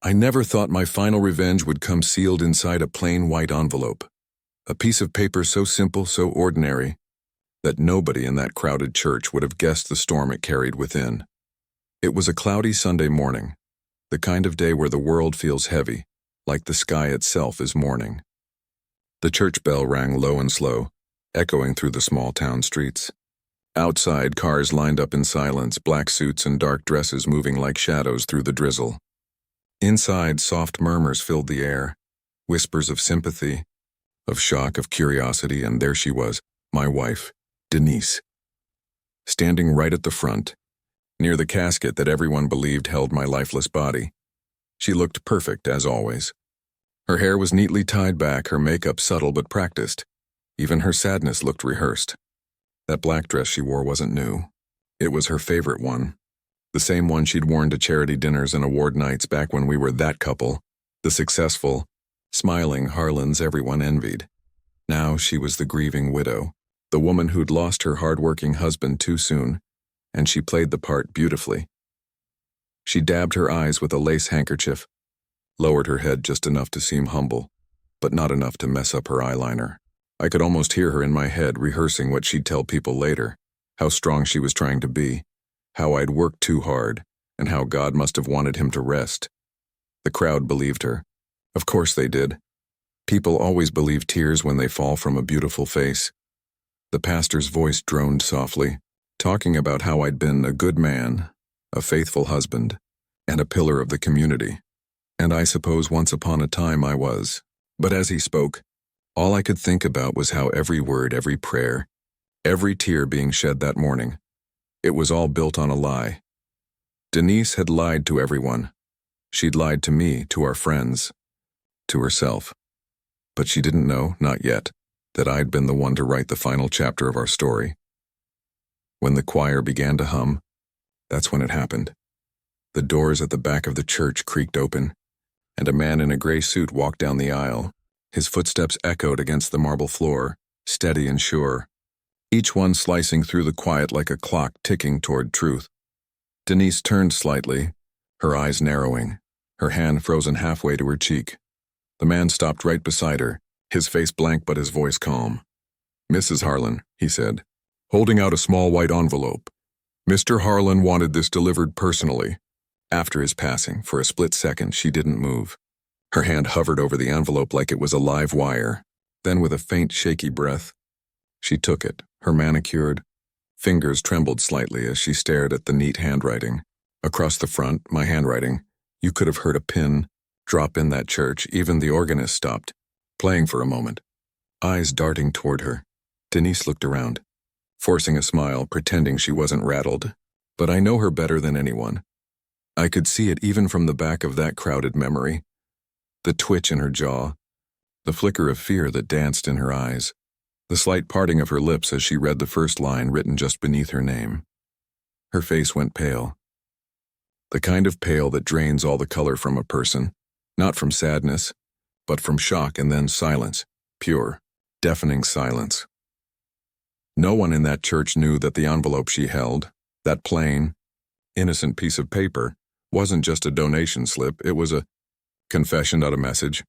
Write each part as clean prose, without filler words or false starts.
I never thought my final revenge would come sealed inside a plain white envelope. A piece of paper so simple, so ordinary, that nobody in that crowded church would have guessed the storm it carried within. It was a cloudy Sunday morning, the kind of day where the world feels heavy, like the sky itself is mourning. The church bell rang low and slow, echoing through the small town streets. Outside, cars lined up in silence, black suits and dark dresses moving like shadows through the drizzle. Inside, soft murmurs filled the air, whispers of sympathy, of shock, of curiosity, and there she was, my wife, Denise, standing right at the front, near the casket that everyone believed held my lifeless body. She looked perfect, as always. Her hair was neatly tied back, her makeup subtle but practiced. Even her sadness looked rehearsed. That black dress she wore wasn't new. It was her favorite one. The same one she'd worn to charity dinners and award nights back when we were that couple, the successful, smiling Harlans everyone envied. Now she was the grieving widow, the woman who'd lost her hard-working husband too soon, and she played the part beautifully. She dabbed her eyes with a lace handkerchief, lowered her head just enough to seem humble, but not enough to mess up her eyeliner. I could almost hear her in my head rehearsing what she'd tell people later, how strong she was trying to be, how I'd worked too hard, and how God must have wanted him to rest. The crowd believed her. Of course they did. People always believe tears when they fall from a beautiful face. The pastor's voice droned softly, talking about how I'd been a good man, a faithful husband, and a pillar of the community. And I suppose once upon a time I was. But as he spoke, all I could think about was how every word, every prayer, every tear being shed that morning, it was all built on a lie. Denise had lied to everyone. She'd lied to me, to our friends, to herself. But she didn't know, not yet, that I'd been the one to write the final chapter of our story. When the choir began to hum, that's when it happened. The doors at the back of the church creaked open, and a man in a gray suit walked down the aisle. His footsteps echoed against the marble floor, steady and sure, each one slicing through the quiet like a clock ticking toward truth. Denise turned slightly, her eyes narrowing, her hand frozen halfway to her cheek. The man stopped right beside her, his face blank but his voice calm. "Mrs. Harlan," he said, holding out a small white envelope. "Mr. Harlan wanted this delivered personally." After his passing, for a split second, she didn't move. Her hand hovered over the envelope like it was a live wire. Then, with a faint, shaky breath, she took it, her manicured fingers trembled slightly as she stared at the neat handwriting. Across the front, my handwriting, you could have heard a pin drop in that church. Even the organist stopped, playing for a moment, eyes darting toward her. Denise looked around, forcing a smile, pretending she wasn't rattled. But I know her better than anyone. I could see it even from the back of that crowded memory. The twitch in her jaw, the flicker of fear that danced in her eyes, the slight parting of her lips as she read the first line written just beneath her name. Her face went pale. The kind of pale that drains all the color from a person, not from sadness, but from shock and then silence, pure, deafening silence. No one in that church knew that the envelope she held, that plain, innocent piece of paper, wasn't just a donation slip. It was a confession, not a message,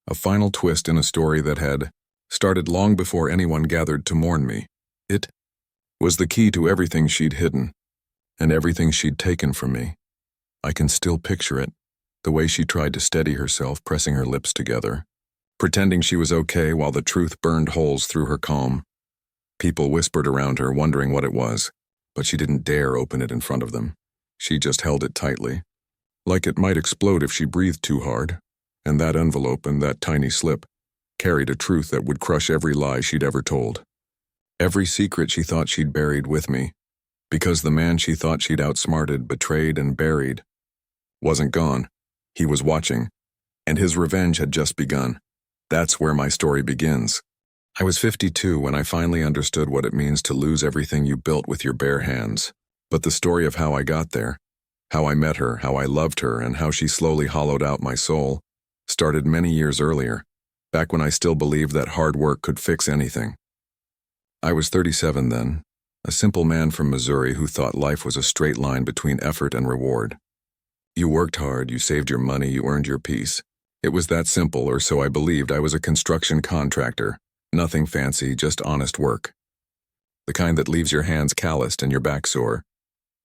a final twist in a story that had started long before anyone gathered to mourn me. It was the key to everything she'd hidden, and everything she'd taken from me. I can still picture it, the way she tried to steady herself, pressing her lips together, pretending she was okay while the truth burned holes through her calm. People whispered around her, wondering what it was, but she didn't dare open it in front of them. She just held it tightly, like it might explode if she breathed too hard, and that envelope and that tiny slip carried a truth that would crush every lie she'd ever told. Every secret she thought she'd buried with me, because the man she thought she'd outsmarted, betrayed, and buried wasn't gone. He was watching, and his revenge had just begun. That's where my story begins. I was 52 when I finally understood what it means to lose everything you built with your bare hands. But the story of how I got there, how I met her, how I loved her, and how she slowly hollowed out my soul, started many years earlier, back when I still believed that hard work could fix anything. I was 37 then, a simple man from Missouri who thought life was a straight line between effort and reward. You worked hard, you saved your money, you earned your peace. It was that simple, or so I believed. I was a construction contractor. Nothing fancy, just honest work. The kind that leaves your hands calloused and your back sore,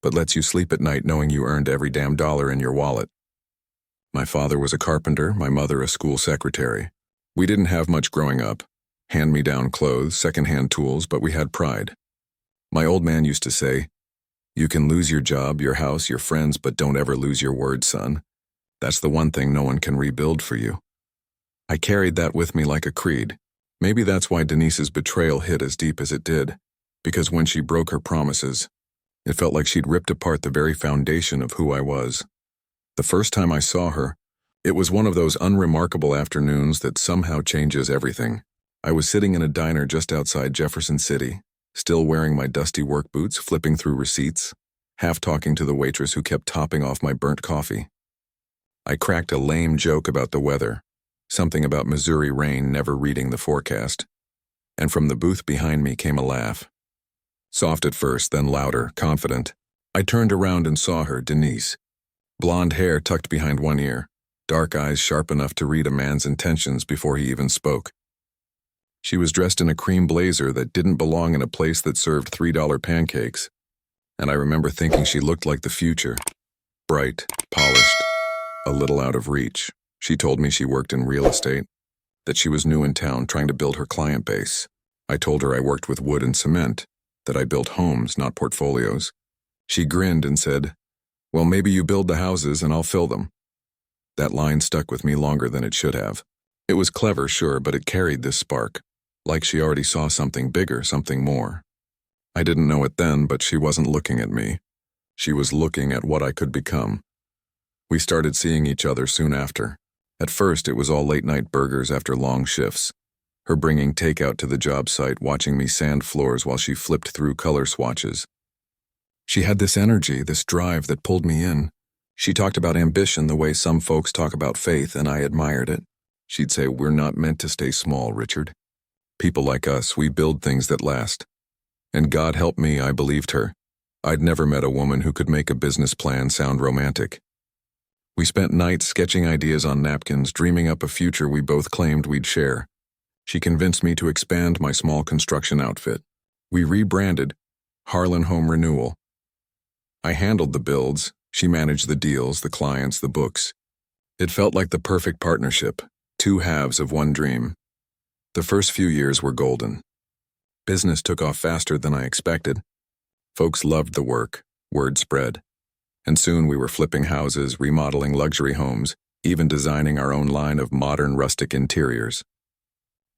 but lets you sleep at night knowing you earned every damn dollar in your wallet. My father was a carpenter, my mother a school secretary. We didn't have much growing up. Hand-me-down clothes, second-hand tools, but we had pride. My old man used to say, "You can lose your job, your house, your friends, but don't ever lose your word, son. That's the one thing no one can rebuild for you." I carried that with me like a creed. Maybe that's why Denise's betrayal hit as deep as it did, because when she broke her promises, it felt like she'd ripped apart the very foundation of who I was. The first time I saw her, it was one of those unremarkable afternoons that somehow changes everything. I was sitting in a diner just outside Jefferson City, still wearing my dusty work boots, flipping through receipts, half talking to the waitress who kept topping off my burnt coffee. I cracked a lame joke about the weather, something about Missouri rain, never reading the forecast, and from the booth behind me came a laugh. Soft at first, then louder, confident. I turned around and saw her, Denise. Blonde hair tucked behind one ear, dark eyes sharp enough to read a man's intentions before he even spoke. She was dressed in a cream blazer that didn't belong in a place that served $3 pancakes, and I remember thinking she looked like the future. Bright, polished, a little out of reach. She told me she worked in real estate, that she was new in town trying to build her client base. I told her I worked with wood and cement, that I built homes, not portfolios. She grinned and said, "Well, maybe you build the houses and I'll fill them." That line stuck with me longer than it should have. It was clever, sure, but it carried this spark, like she already saw something bigger, something more. I didn't know it then, but she wasn't looking at me. She was looking at what I could become. We started seeing each other soon after. At first, it was all late-night burgers after long shifts. Her bringing takeout to the job site, watching me sand floors while she flipped through color swatches. She had this energy, this drive that pulled me in. She talked about ambition the way some folks talk about faith, and I admired it. She'd say, "We're not meant to stay small, Richard. People like us, we build things that last." And God help me, I believed her. I'd never met a woman who could make a business plan sound romantic. We spent nights sketching ideas on napkins, dreaming up a future we both claimed we'd share. She convinced me to expand my small construction outfit. We rebranded Harlan Home Renewal. I handled the builds, she managed the deals, the clients, the books. It felt like the perfect partnership, two halves of one dream. The first few years were golden. Business took off faster than I expected. Folks loved the work, word spread. And soon we were flipping houses, remodeling luxury homes, even designing our own line of modern rustic interiors.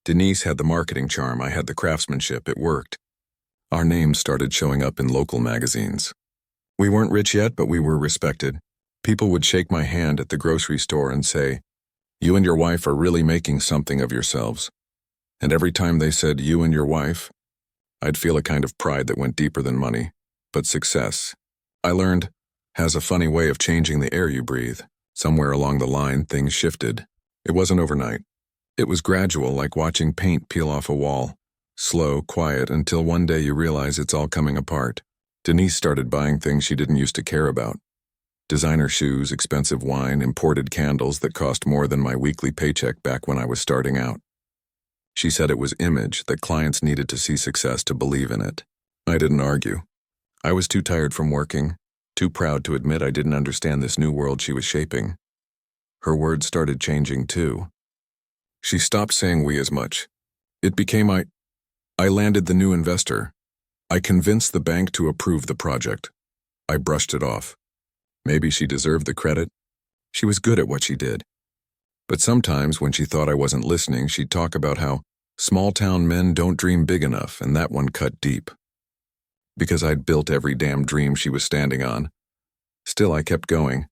Denise had the marketing charm, I had the craftsmanship, it worked. Our names started showing up in local magazines. We weren't rich yet, but we were respected. People would shake my hand at the grocery store and say, "You and your wife are really making something of yourselves." And every time they said, "You and your wife," I'd feel a kind of pride that went deeper than money. But success, I learned, has a funny way of changing the air you breathe. Somewhere along the line, things shifted. It wasn't overnight. It was gradual, like watching paint peel off a wall. Slow, quiet, until one day you realize it's all coming apart. Denise started buying things she didn't used to care about. Designer shoes, expensive wine, imported candles that cost more than my weekly paycheck back when I was starting out. She said it was image, that clients needed to see success to believe in it. I didn't argue. I was too tired from working, too proud to admit I didn't understand this new world she was shaping. Her words started changing too. She stopped saying we as much. It became I landed the new investor. I convinced the bank to approve the project. I brushed it off. Maybe she deserved the credit. She was good at what she did. But sometimes when she thought I wasn't listening, she'd talk about how small-town men don't dream big enough, and that one cut deep. Because I'd built every damn dream she was standing on. Still, I kept going.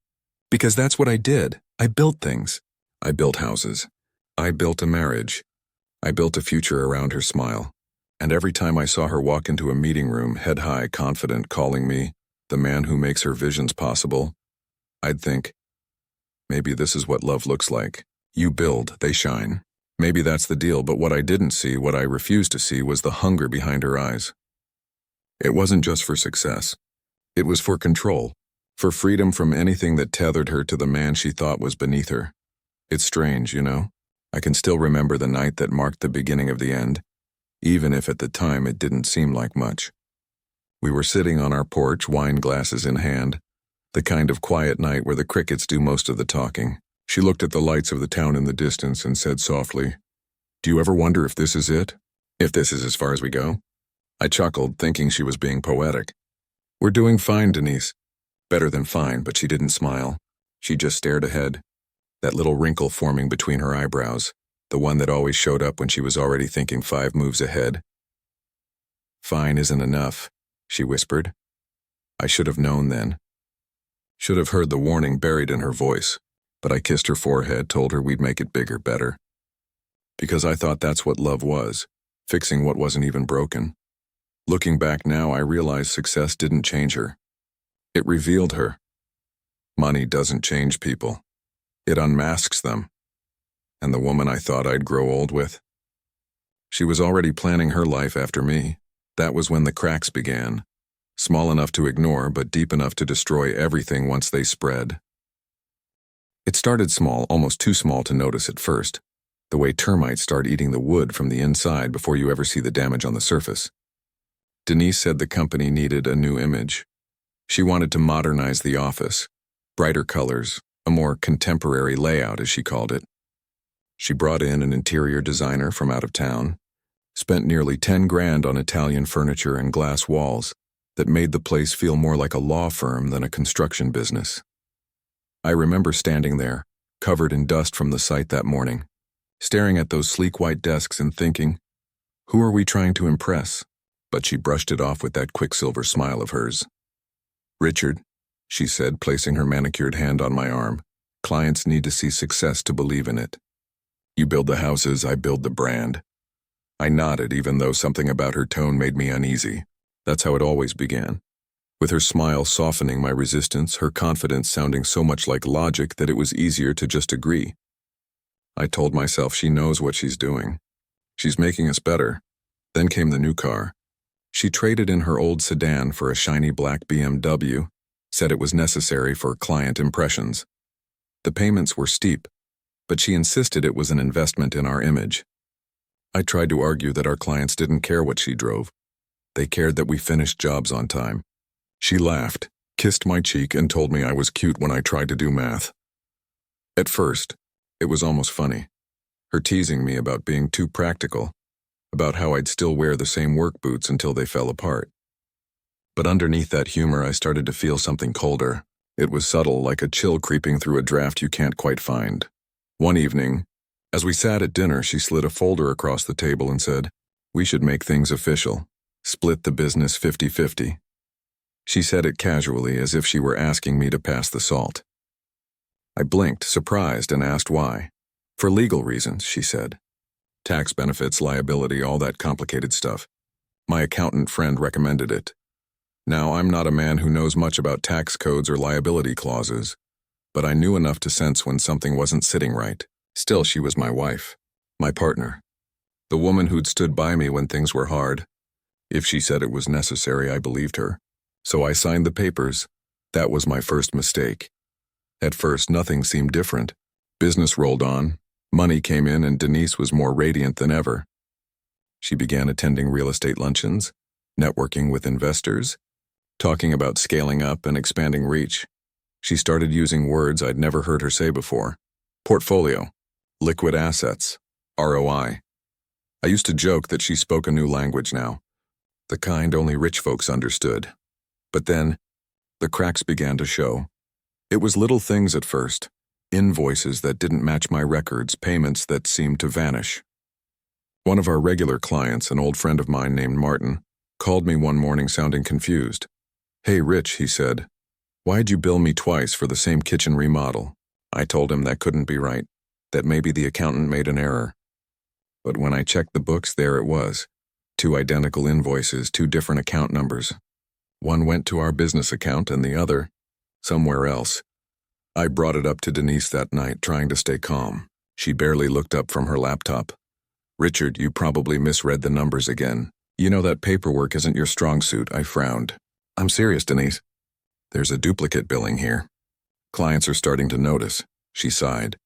Because that's what I did. I built things. I built houses. I built a marriage. I built a future around her smile. And every time I saw her walk into a meeting room, head high, confident, calling me the man who makes her visions possible, I'd think, maybe this is what love looks like. You build, they shine. Maybe that's the deal, but what I didn't see, what I refused to see, was the hunger behind her eyes. It wasn't just for success. It was for control. For freedom from anything that tethered her to the man she thought was beneath her. It's strange, you know? I can still remember the night that marked the beginning of the end, even if at the time it didn't seem like much. We were sitting on our porch, wine glasses in hand, the kind of quiet night where the crickets do most of the talking. She looked at the lights of the town in the distance and said softly, "Do you ever wonder if this is it? If this is as far as we go?" I chuckled, thinking she was being poetic. "We're doing fine, Denise." Better than fine, but she didn't smile. She just stared ahead, that little wrinkle forming between her eyebrows, the one that always showed up when she was already thinking 5 moves ahead. "Fine isn't enough," she whispered. I should have known then. Should have heard the warning buried in her voice, but I kissed her forehead, told her we'd make it bigger, better. Because I thought that's what love was, fixing what wasn't even broken. Looking back now, I realized success didn't change her. It revealed her. Money doesn't change people. It unmasks them. And the woman I thought I'd grow old with? She was already planning her life after me. That was when the cracks began. Small enough to ignore, but deep enough to destroy everything once they spread. It started small, almost too small to notice at first. The way termites start eating the wood from the inside before you ever see the damage on the surface. Denise said the company needed a new image. She wanted to modernize the office. Brighter colors, a more contemporary layout, as she called it. She brought in an interior designer from out of town, spent nearly 10 grand on Italian furniture and glass walls that made the place feel more like a law firm than a construction business. I remember standing there, covered in dust from the site that morning, staring at those sleek white desks and thinking, who are we trying to impress? But she brushed it off with that quicksilver smile of hers. "Richard," she said, placing her manicured hand on my arm, "clients need to see success to believe in it. You build the houses, I build the brand." I nodded, even though something about her tone made me uneasy. That's how it always began. With her smile softening my resistance, her confidence sounding so much like logic that it was easier to just agree. I told myself she knows what she's doing. She's making us better. Then came the new car. She traded in her old sedan for a shiny black BMW, said it was necessary for client impressions. The payments were steep, but she insisted it was an investment in our image. I tried to argue that our clients didn't care what she drove. They cared that we finished jobs on time. She laughed, kissed my cheek, and told me I was cute when I tried to do math. At first, it was almost funny. Her teasing me about being too practical, about how I'd still wear the same work boots until they fell apart. But underneath that humor, I started to feel something colder. It was subtle, like a chill creeping through a draft you can't quite find. One evening, as we sat at dinner, she slid a folder across the table and said, "We should make things official. Split the business 50-50. She said it casually, as if she were asking me to pass the salt. I blinked, surprised, and asked why. "For legal reasons," she said. "Tax benefits, liability, all that complicated stuff. My accountant friend recommended it. Now, I'm not a man who knows much about tax codes or liability clauses, but I knew enough to sense when something wasn't sitting right. Still, she was my wife, my partner, the woman who'd stood by me when things were hard. If she said it was necessary, I believed her. So I signed the papers. That was my first mistake. At first, nothing seemed different. Business rolled on, money came in, and Denise was more radiant than ever. She began attending real estate luncheons, networking with investors, talking about scaling up and expanding reach. She started using words I'd never heard her say before. Portfolio, liquid assets, ROI. I used to joke that she spoke a new language now, the kind only rich folks understood. But then, the cracks began to show. It was little things at first, invoices that didn't match my records, payments that seemed to vanish. One of our regular clients, an old friend of mine named Martin, called me one morning sounding confused. "Hey, Rich," he said, "why'd you bill me twice for the same kitchen remodel?" I told him that couldn't be right, that maybe the accountant made an error. But when I checked the books, there it was. 2 identical invoices, 2 different account numbers. One went to our business account and the other, somewhere else. I brought it up to Denise that night, trying to stay calm. She barely looked up from her laptop. "Richard, you probably misread the numbers again. You know that paperwork isn't your strong suit," I frowned. "I'm serious, Denise." There's a duplicate billing here. Clients are starting to notice, she sighed,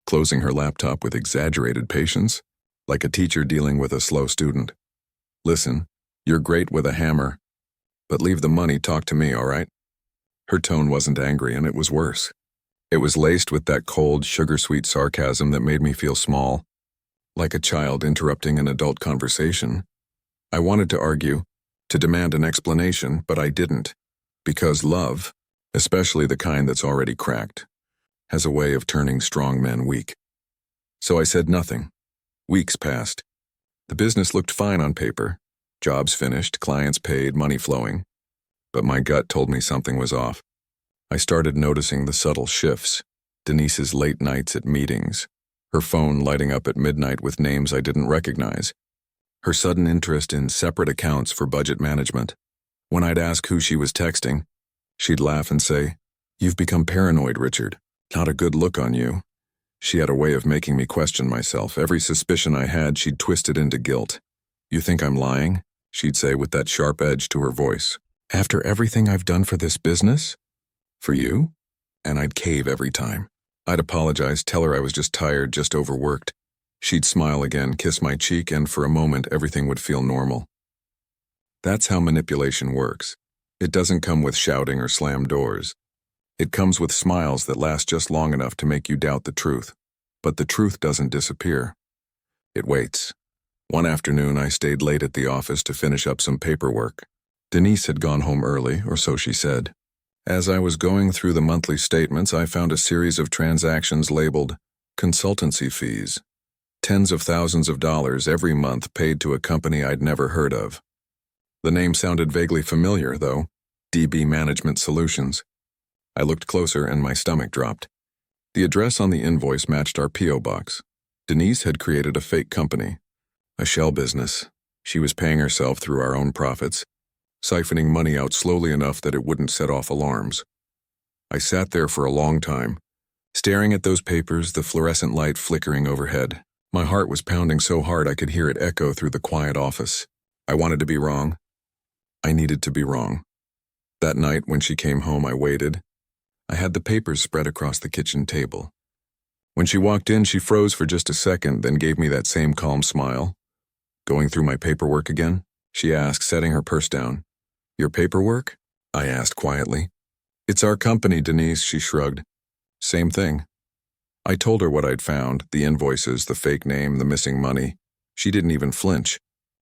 closing her laptop with exaggerated patience, like a teacher dealing with a slow student. Listen, you're great with a hammer, but leave the money, talk to me, all right? Her tone wasn't angry, and it was worse. It was laced with that cold, sugar-sweet sarcasm that made me feel small, like a child interrupting an adult conversation. I wanted to argue, to demand an explanation, but I didn't, because love, especially the kind that's already cracked, has a way of turning strong men weak. So I said nothing. Weeks passed. The business looked fine on paper. Jobs finished, clients paid, money flowing. But my gut told me something was off. I started noticing the subtle shifts. Denise's late nights at meetings, her phone lighting up at midnight with names I didn't recognize, her sudden interest in separate accounts for budget management. When I'd ask who she was texting, she'd laugh and say, "You've become paranoid, Richard. Not a good look on you." She had a way of making me question myself. Every suspicion I had, she'd twist it into guilt. "You think I'm lying?" she'd say with that sharp edge to her voice. "After everything I've done for this business? For you?" And I'd cave every time. I'd apologize, tell her I was just tired, just overworked. She'd smile again, kiss my cheek, and for a moment everything would feel normal. That's how manipulation works. It doesn't come with shouting or slammed doors. It comes with smiles that last just long enough to make you doubt the truth. But the truth doesn't disappear. It waits. One afternoon, I stayed late at the office to finish up some paperwork. Denise had gone home early, or so she said. As I was going through the monthly statements, I found a series of transactions labeled consultancy fees. Tens of thousands of dollars every month paid to a company I'd never heard of. The name sounded vaguely familiar, though. DB Management Solutions. I looked closer and my stomach dropped. The address on the invoice matched our P.O. box. Denise had created a fake company, a shell business. She was paying herself through our own profits, siphoning money out slowly enough that it wouldn't set off alarms. I sat there for a long time, staring at those papers, the fluorescent light flickering overhead. My heart was pounding so hard I could hear it echo through the quiet office. I wanted to be wrong. I needed to be wrong. That night, when she came home, I waited. I had the papers spread across the kitchen table. When she walked in, she froze for just a second, then gave me that same calm smile. "Going through my paperwork again?" she asked, setting her purse down. "Your paperwork?" I asked quietly. "It's our company, Denise," she shrugged. "Same thing." I told her what I'd found, the invoices, the fake name, the missing money. She didn't even flinch,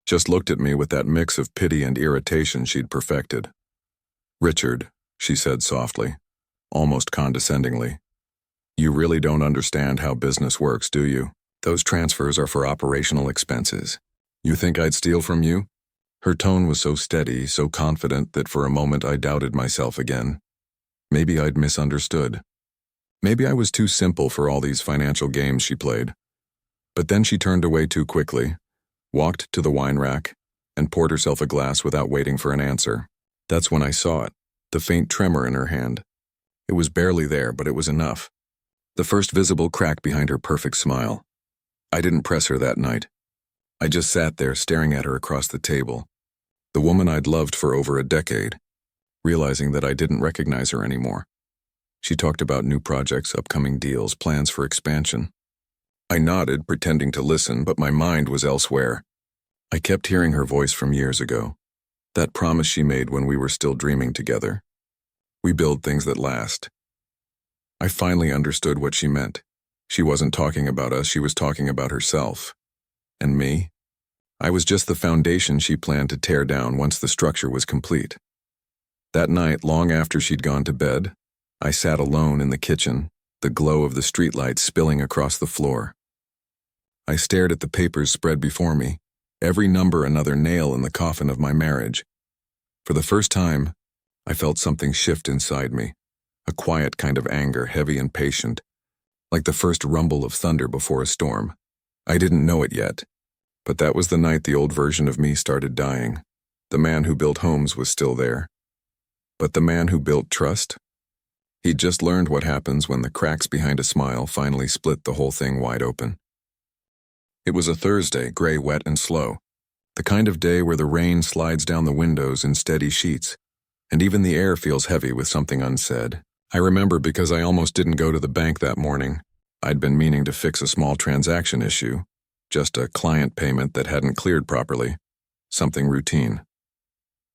just looked at me with that mix of pity and irritation she'd perfected. "Richard," she said softly, almost condescendingly, "you really don't understand how business works, do you? Those transfers are for operational expenses. You think I'd steal from you?" Her tone was so steady, so confident that for a moment I doubted myself again. Maybe I'd misunderstood. Maybe I was too simple for all these financial games she played. But then she turned away too quickly, walked to the wine rack, and poured herself a glass without waiting for an answer. That's when I saw it, the faint tremor in her hand. It was barely there, but it was enough. The first visible crack behind her perfect smile. I didn't press her that night. I just sat there staring at her across the table, the woman I'd loved for over a decade, realizing that I didn't recognize her anymore. She talked about new projects, upcoming deals, plans for expansion. I nodded, pretending to listen, but my mind was elsewhere. I kept hearing her voice from years ago, that promise she made when we were still dreaming together. We build things that last. I finally understood what she meant. She wasn't talking about us, she was talking about herself. And me? I was just the foundation she planned to tear down once the structure was complete. That night, long after she'd gone to bed, I sat alone in the kitchen, the glow of the streetlights spilling across the floor. I stared at the papers spread before me, every number another nail in the coffin of my marriage. For the first time, I felt something shift inside me, a quiet kind of anger, heavy and patient, like the first rumble of thunder before a storm. I didn't know it yet, but that was the night the old version of me started dying. The man who built homes was still there. But the man who built trust? He'd just learned what happens when the cracks behind a smile finally split the whole thing wide open. It was a Thursday, gray, wet, and slow. The kind of day where the rain slides down the windows in steady sheets. and even the air feels heavy with something unsaid. I remember because I almost didn't go to the bank that morning. I'd been meaning to fix a small transaction issue, just a client payment that hadn't cleared properly, something routine.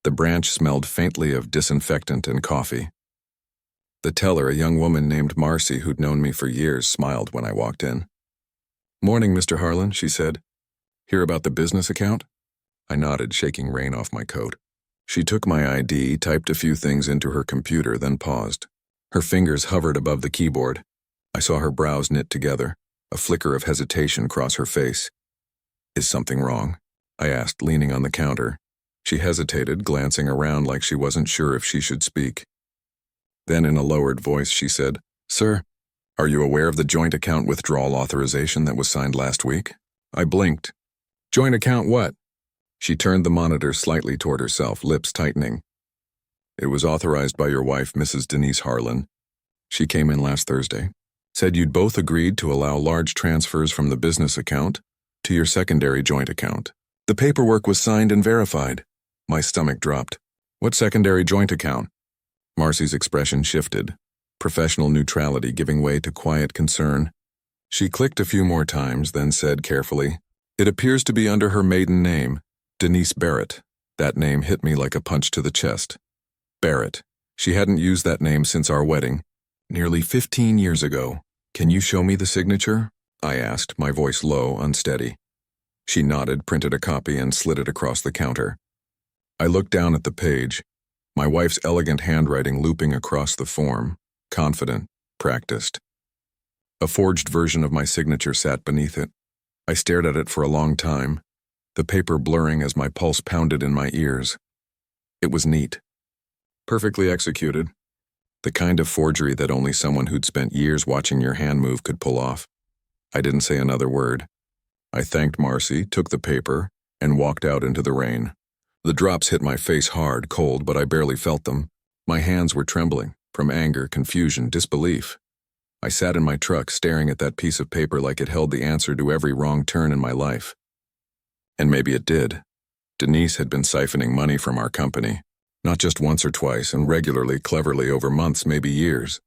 The branch smelled faintly of disinfectant and coffee. The teller, a young woman named Marcy who'd known me for years, smiled when I walked in. "Morning, Mr. Harlan," she said. "Hear about the business account?" I nodded, shaking rain off my coat. She took my ID, typed a few things into her computer, then paused. Her fingers hovered above the keyboard. I saw her brows knit together, a flicker of hesitation cross her face. "Is something wrong?" I asked, leaning on the counter. She hesitated, glancing around like she wasn't sure if she should speak. Then in a lowered voice she said, "Sir, are you aware of the joint account withdrawal authorization that was signed last week?" I blinked. "Joint account what?" She turned the monitor slightly toward herself, lips tightening. "It was authorized by your wife, Mrs. Denise Harlan. She came in last Thursday. Said you'd both agreed to allow large transfers from the business account to your secondary joint account. The paperwork was signed and verified." My stomach dropped. "What secondary joint account?" Marcy's expression shifted, professional neutrality giving way to quiet concern. She clicked a few more times, then said carefully, "It appears to be under her maiden name, Denise Barrett." That name hit me like a punch to the chest. Barrett. She hadn't used that name since our wedding, nearly 15 years ago. "Can you show me the signature?" I asked, my voice low, unsteady. She nodded, printed a copy, and slid it across the counter. I looked down at the page, my wife's elegant handwriting looping across the form, confident, practiced. A forged version of my signature sat beneath it. I stared at it for a long time, the paper blurring as my pulse pounded in my ears. It was neat. Perfectly executed. The kind of forgery that only someone who'd spent years watching your hand move could pull off. I didn't say another word. I thanked Marcy, took the paper, and walked out into the rain. The drops hit my face hard, cold, but I barely felt them. My hands were trembling, from anger, confusion, disbelief. I sat in my truck, staring at that piece of paper like it held the answer to every wrong turn in my life. And maybe it did. Denise had been siphoning money from our company, not just once or twice, and regularly, cleverly, over months, maybe years.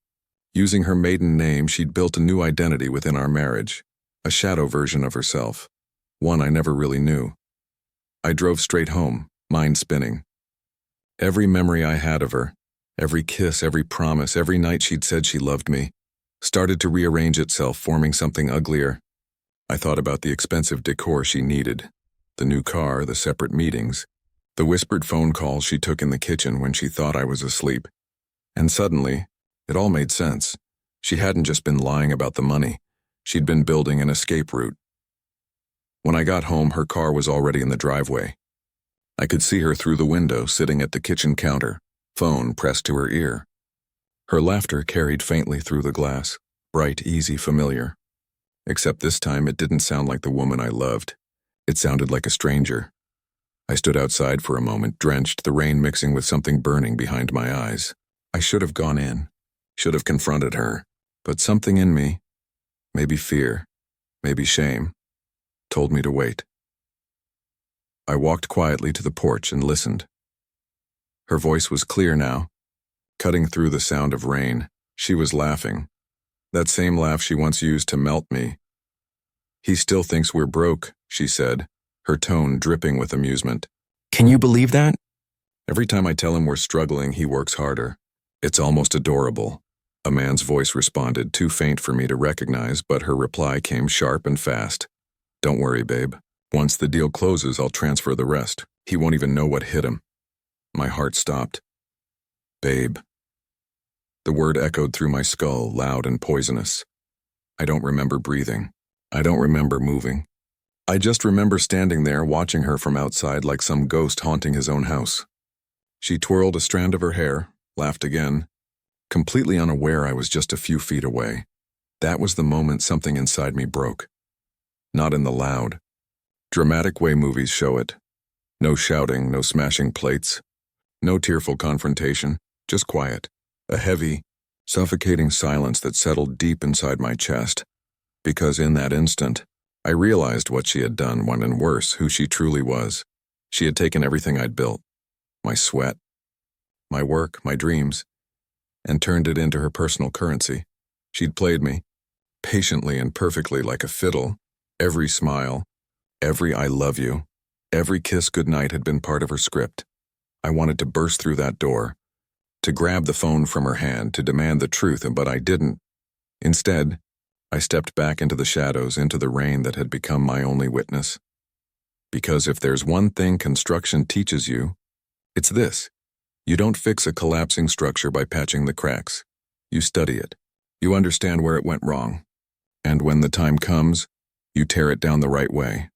Using her maiden name, she'd built a new identity within our marriage, a shadow version of herself, one I never really knew. I drove straight home, mind spinning. Every memory I had of her, every kiss, every promise, every night she'd said she loved me, started to rearrange itself, forming something uglier. I thought about the expensive decor she needed, the new car, the separate meetings, the whispered phone calls she took in the kitchen when she thought I was asleep. And suddenly, it all made sense. She hadn't just been lying about the money. She'd been building an escape route. When I got home, her car was already in the driveway. I could see her through the window, sitting at the kitchen counter, phone pressed to her ear. Her laughter carried faintly through the glass, bright, easy, familiar. Except this time it didn't sound like the woman I loved. It sounded like a stranger. I stood outside for a moment, drenched, the rain mixing with something burning behind my eyes. I should have gone in, should have confronted her, but something in me, maybe fear, maybe shame, told me to wait. I walked quietly to the porch and listened. Her voice was clear now, cutting through the sound of rain. She was laughing, that same laugh she once used to melt me. "He still thinks we're broke," she said, her tone dripping with amusement. "Can you believe that? Every time I tell him we're struggling, he works harder. It's almost adorable." A man's voice responded, too faint for me to recognize, but her reply came sharp and fast. "Don't worry, babe. Once the deal closes, I'll transfer the rest. He won't even know what hit him." My heart stopped. Babe. The word echoed through my skull, loud and poisonous. I don't remember breathing. I don't remember moving. I just remember standing there watching her from outside like some ghost haunting his own house. She twirled a strand of her hair, laughed again, completely unaware I was just a few feet away. That was the moment something inside me broke. Not in the loud, dramatic way movies show it. No shouting, no smashing plates, no tearful confrontation, just quiet. A heavy, suffocating silence that settled deep inside my chest. Because in that instant, I realized what she had done, and worse, who she truly was. She had taken everything I'd built. My sweat, my work, my dreams, and turned it into her personal currency. She'd played me, patiently and perfectly like a fiddle. Every smile, every I love you, every kiss goodnight had been part of her script. I wanted to burst through that door, to grab the phone from her hand, to demand the truth, but I didn't. Instead, I stepped back into the shadows, into the rain that had become my only witness. Because if there's one thing construction teaches you, it's this. You don't fix a collapsing structure by patching the cracks. You study it. You understand where it went wrong. And when the time comes, you tear it down the right way.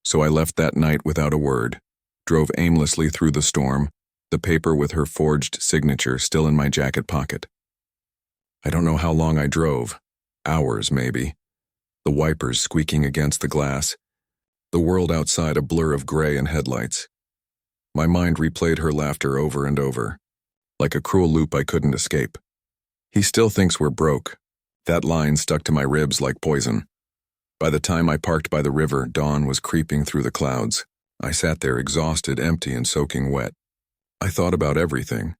So I left that night without a word, drove aimlessly through the storm, the paper with her forged signature still in my jacket pocket. I don't know how long I drove, hours maybe, the wipers squeaking against the glass, the world outside a blur of gray and headlights. My mind replayed her laughter over and over, like a cruel loop I couldn't escape. He still thinks we're broke. That line stuck to my ribs like poison. By the time I parked by the river, dawn was creeping through the clouds. I sat there exhausted, empty, and soaking wet. I thought about everything.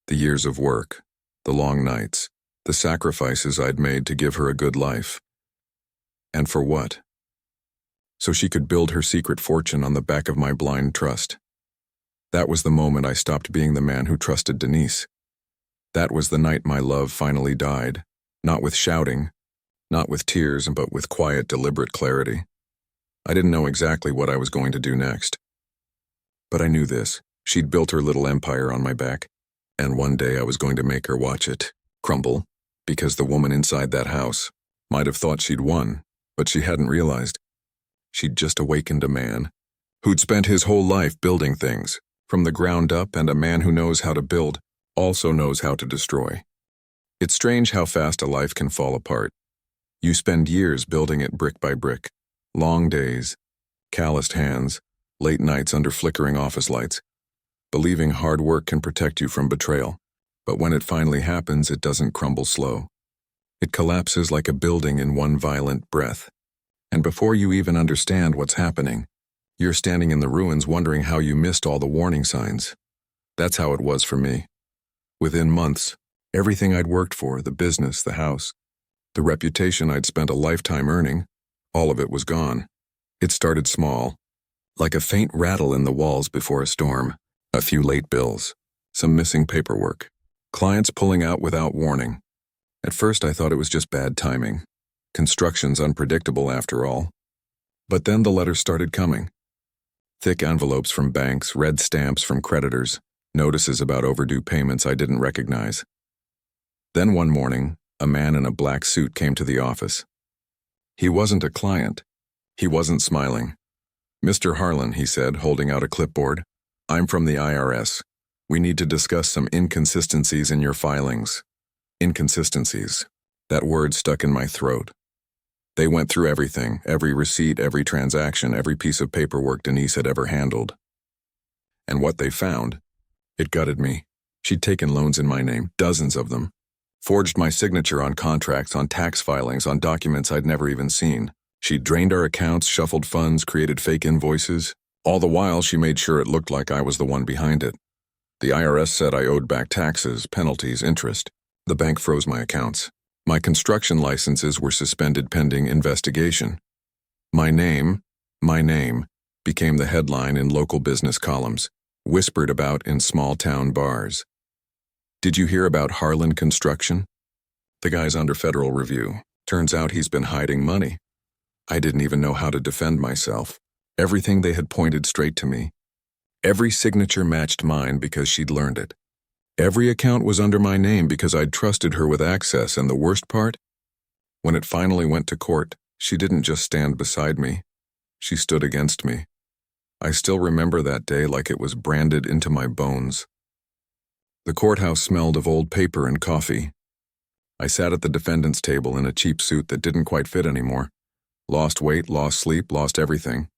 The years of work, the long nights, the sacrifices I'd made to give her a good life. And for what? So she could build her secret fortune on the back of my blind trust. That was the moment I stopped being the man who trusted Denise. That was the night my love finally died, not with shouting, not with tears, but with quiet, deliberate clarity. I didn't know exactly what I was going to do next. But I knew this. She'd built her little empire on my back, and one day I was going to make her watch it crumble, because the woman inside that house might have thought she'd won, but she hadn't realized. She'd just awakened a man who'd spent his whole life building things from the ground up, and a man who knows how to build also knows how to destroy. It's strange how fast a life can fall apart. You spend years building it brick by brick, long days, calloused hands, late nights under flickering office lights, believing hard work can protect you from betrayal. But when it finally happens, it doesn't crumble slow. It collapses like a building in one violent breath. And before you even understand what's happening, you're standing in the ruins wondering how you missed all the warning signs. That's how it was for me. Within months, everything I'd worked for, the business, the house, the reputation I'd spent a lifetime earning, all of it was gone. It started small, like a faint rattle in the walls before a storm. A few late bills, some missing paperwork, clients pulling out without warning. At first I thought it was just bad timing. Construction's unpredictable after all. But then the letters started coming. Thick envelopes from banks, red stamps from creditors, notices about overdue payments I didn't recognize. Then one morning, a man in a black suit came to the office. He wasn't a client. He wasn't smiling. "Mr. Harlan," he said, holding out a clipboard, "I'm from the IRS. We need to discuss some inconsistencies in your filings." Inconsistencies. That word stuck in my throat. They went through everything, every receipt, every transaction, every piece of paperwork Denise had ever handled. And what they found, it gutted me. She'd taken loans in my name, dozens of them. Forged my signature on contracts, on tax filings, on documents I'd never even seen. She'd drained our accounts, shuffled funds, created fake invoices. All the while, she made sure it looked like I was the one behind it. The IRS said I owed back taxes, penalties, interest. The bank froze my accounts. My construction licenses were suspended pending investigation. My name became the headline in local business columns, whispered about in small-town bars. "Did you hear about Harlan Construction? The guy's under federal review. Turns out he's been hiding money." I didn't even know how to defend myself. Everything they had pointed straight to me. Every signature matched mine because she'd learned it. Every account was under my name because I'd trusted her with access, and the worst part? When it finally went to court, she didn't just stand beside me. She stood against me. I still remember that day like it was branded into my bones. The courthouse smelled of old paper and coffee. I sat at the defendant's table in a cheap suit that didn't quite fit anymore. Lost weight, lost sleep, lost everything.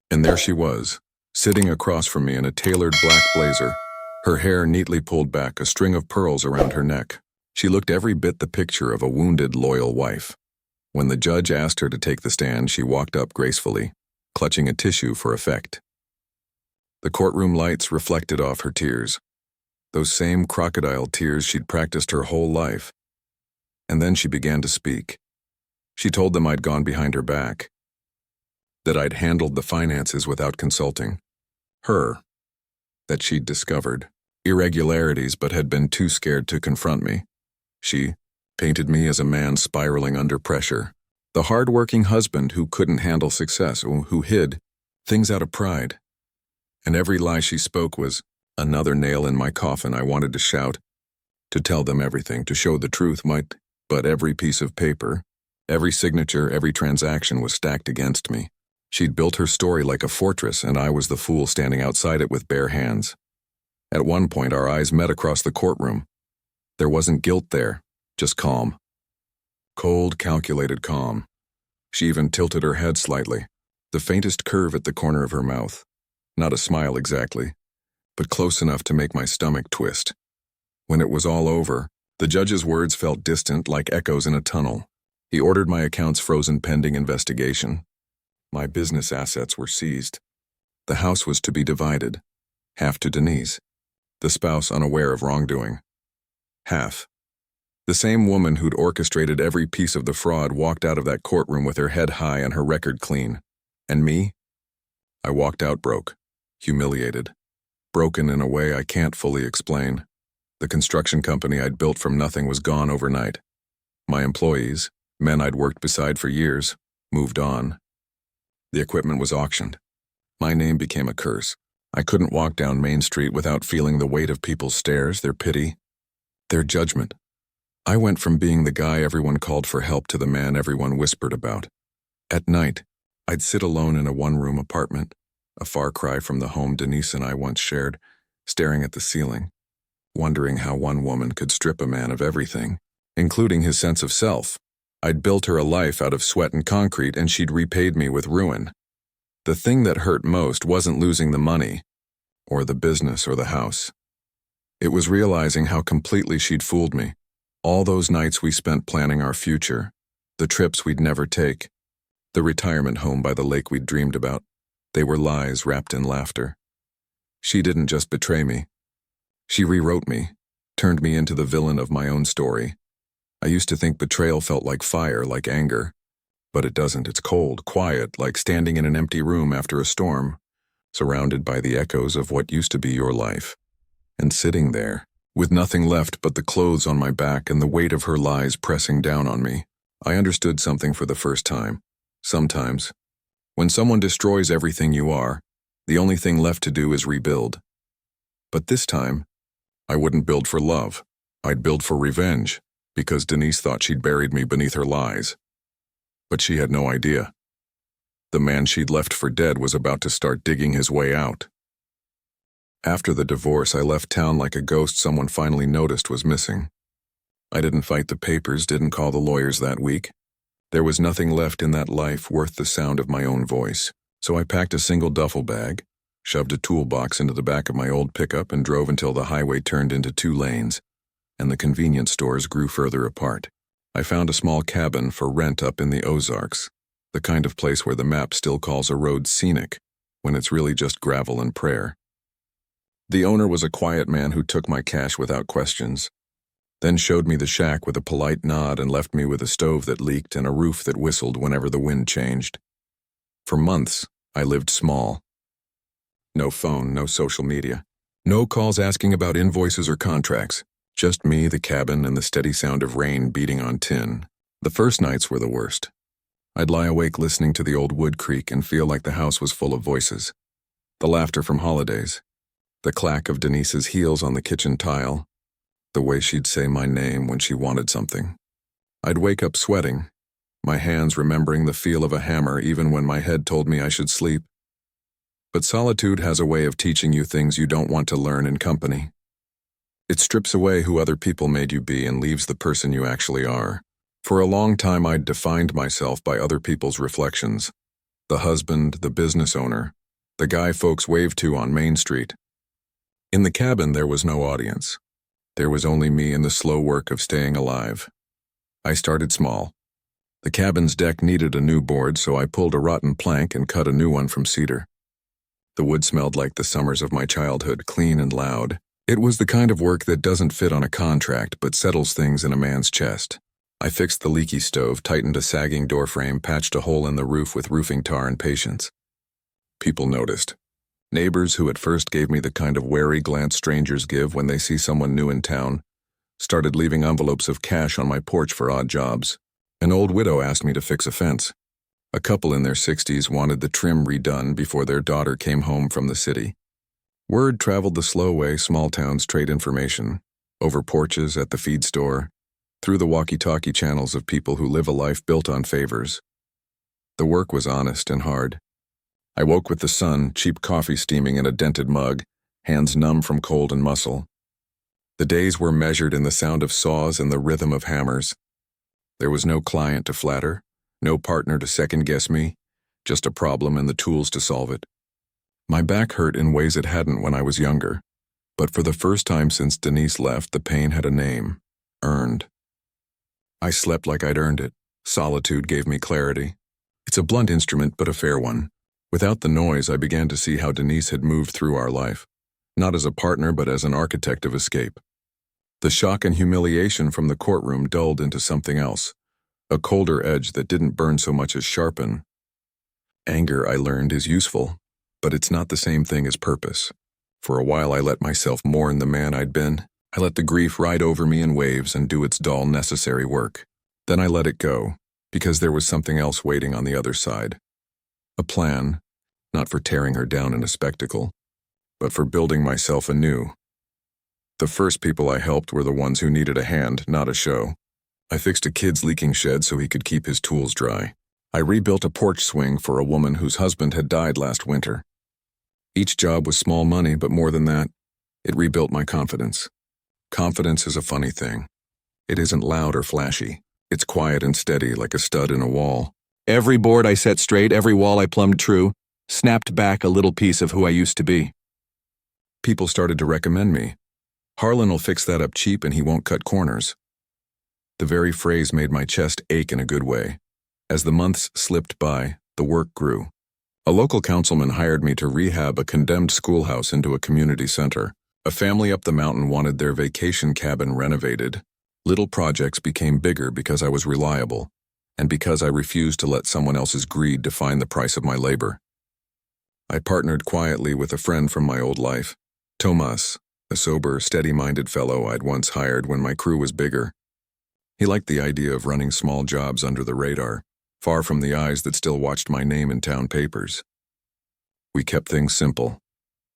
And there she was, sitting across from me in a tailored black blazer, her hair neatly pulled back, a string of pearls around her neck. She looked every bit the picture of a wounded, loyal wife. When the judge asked her to take the stand, she walked up gracefully, clutching a tissue for effect. The courtroom lights reflected off her tears. those same crocodile tears she'd practiced her whole life. And then she began to speak. She told them I'd gone behind her back, that I'd handled the finances without consulting her, that she'd discovered irregularities but had been too scared to confront me. She painted me as a man spiraling under pressure, the hard-working husband who couldn't handle success, who hid things out of pride. And every lie she spoke was another nail in my coffin. I wanted to shout, to tell them everything, to show the truth, but every piece of paper, every signature, every transaction was stacked against me. She'd built her story like a fortress, and I was the fool standing outside it with bare hands. At one point, our eyes met across the courtroom. There wasn't guilt there, just calm. Cold, calculated calm. She even tilted her head slightly, the faintest curve at the corner of her mouth. Not a smile exactly, but close enough to make my stomach twist. When it was all over, the judge's words felt distant like echoes in a tunnel. He ordered my accounts frozen pending investigation. My business assets were seized. The house was to be divided. Half to Denise, the spouse unaware of wrongdoing. Half. The same woman who'd orchestrated every piece of the fraud walked out of that courtroom with her head high and her record clean. And me? I walked out broke, humiliated, broken in a way I can't fully explain. The construction company I'd built from nothing was gone overnight. My employees, men I'd worked beside for years, moved on. The equipment was auctioned. My name became a curse. I couldn't walk down Main Street without feeling the weight of people's stares, their pity, their judgment. I went from being the guy everyone called for help to the man everyone whispered about. At night, I'd sit alone in a one-room apartment, a far cry from the home Denise and I once shared, staring at the ceiling, wondering how one woman could strip a man of everything, including his sense of self. I'd built her a life out of sweat and concrete, and she'd repaid me with ruin. The thing that hurt most wasn't losing the money, or the business, or the house. It was realizing how completely she'd fooled me. All those nights we spent planning our future, the trips we'd never take, the retirement home by the lake we'd dreamed about, they were lies wrapped in laughter. She didn't just betray me. She rewrote me, turned me into the villain of my own story. I used to think betrayal felt like fire, like anger. But it doesn't. It's cold, quiet, like standing in an empty room after a storm, surrounded by the echoes of what used to be your life. And sitting there, with nothing left but the clothes on my back and the weight of her lies pressing down on me, I understood something for the first time. Sometimes, when someone destroys everything you are, the only thing left to do is rebuild. But this time, I wouldn't build for love. I'd build for revenge, because Denise thought she'd buried me beneath her lies. But she had no idea. The man she'd left for dead was about to start digging his way out. After the divorce, I left town like a ghost someone finally noticed was missing. I didn't fight the papers, didn't call the lawyers that week. There was nothing left in that life worth the sound of my own voice. So I packed a single duffel bag, shoved a toolbox into the back of my old pickup, and drove until the highway turned into 2 lanes, and the convenience stores grew further apart. I found a small cabin for rent up in the Ozarks, the kind of place where the map still calls a road scenic, when it's really just gravel and prayer. The owner was a quiet man who took my cash without questions, then showed me the shack with a polite nod and left me with a stove that leaked and a roof that whistled whenever the wind changed. For months, I lived small. No phone, no social media, no calls asking about invoices or contracts. Just me, the cabin, and the steady sound of rain beating on tin. The first nights were the worst. I'd lie awake listening to the old wood creak and feel like the house was full of voices. The laughter from holidays, the clack of Denise's heels on the kitchen tile, the way she'd say my name when she wanted something. I'd wake up sweating, my hands remembering the feel of a hammer even when my head told me I should sleep. But solitude has a way of teaching you things you don't want to learn in company. It strips away who other people made you be and leaves the person you actually are. For a long time, I'd defined myself by other people's reflections. The husband, the business owner, the guy folks waved to on Main Street. In the cabin, there was no audience. There was only me and the slow work of staying alive. I started small. The cabin's deck needed a new board, so I pulled a rotten plank and cut a new one from cedar. The wood smelled like the summers of my childhood, clean and loud, It was the kind of work that doesn't fit on a contract but settles things in a man's chest. I fixed the leaky stove, tightened a sagging doorframe, patched a hole in the roof with roofing tar and patience. People noticed. Neighbors who at first gave me the kind of wary glance strangers give when they see someone new in town started leaving envelopes of cash on my porch for odd jobs. An old widow asked me to fix a fence. A couple in their 60s wanted the trim redone before their daughter came home from the city. Word traveled the slow way small towns trade information, over porches, at the feed store, through the walkie-talkie channels of people who live a life built on favors. The work was honest and hard. I woke with the sun, cheap coffee steaming in a dented mug, hands numb from cold and muscle. The days were measured in the sound of saws and the rhythm of hammers. There was no client to flatter, no partner to second-guess me, just a problem and the tools to solve it. My back hurt in ways it hadn't when I was younger, but for the first time since Denise left, the pain had a name: earned. I slept like I'd earned it. Solitude gave me clarity. It's a blunt instrument, but a fair one. Without the noise, I began to see how Denise had moved through our life, not as a partner but as an architect of escape. The shock and humiliation from the courtroom dulled into something else, a colder edge that didn't burn so much as sharpen. Anger, I learned, is useful, but it's not the same thing as purpose. For a while I let myself mourn the man I'd been. I let the grief ride over me in waves and do its dull, necessary work. Then I let it go, because there was something else waiting on the other side. A plan, not for tearing her down in a spectacle, but for building myself anew. The first people I helped were the ones who needed a hand, not a show. I fixed a kid's leaking shed so he could keep his tools dry. I rebuilt a porch swing for a woman whose husband had died last winter. Each job was small money, but more than that, it rebuilt my confidence. Confidence is a funny thing. It isn't loud or flashy. It's quiet and steady, like a stud in a wall. Every board I set straight, every wall I plumbed true, snapped back a little piece of who I used to be. People started to recommend me. Harlan will fix that up cheap and he won't cut corners. The very phrase made my chest ache in a good way. As the months slipped by, the work grew. A local councilman hired me to rehab a condemned schoolhouse into a community center. A family up the mountain wanted their vacation cabin renovated. Little projects became bigger because I was reliable, and because I refused to let someone else's greed define the price of my labor. I partnered quietly with a friend from my old life, Tomas, a sober, steady-minded fellow I'd once hired when my crew was bigger. He liked the idea of running small jobs under the radar, far from the eyes that still watched my name in town papers. We kept things simple.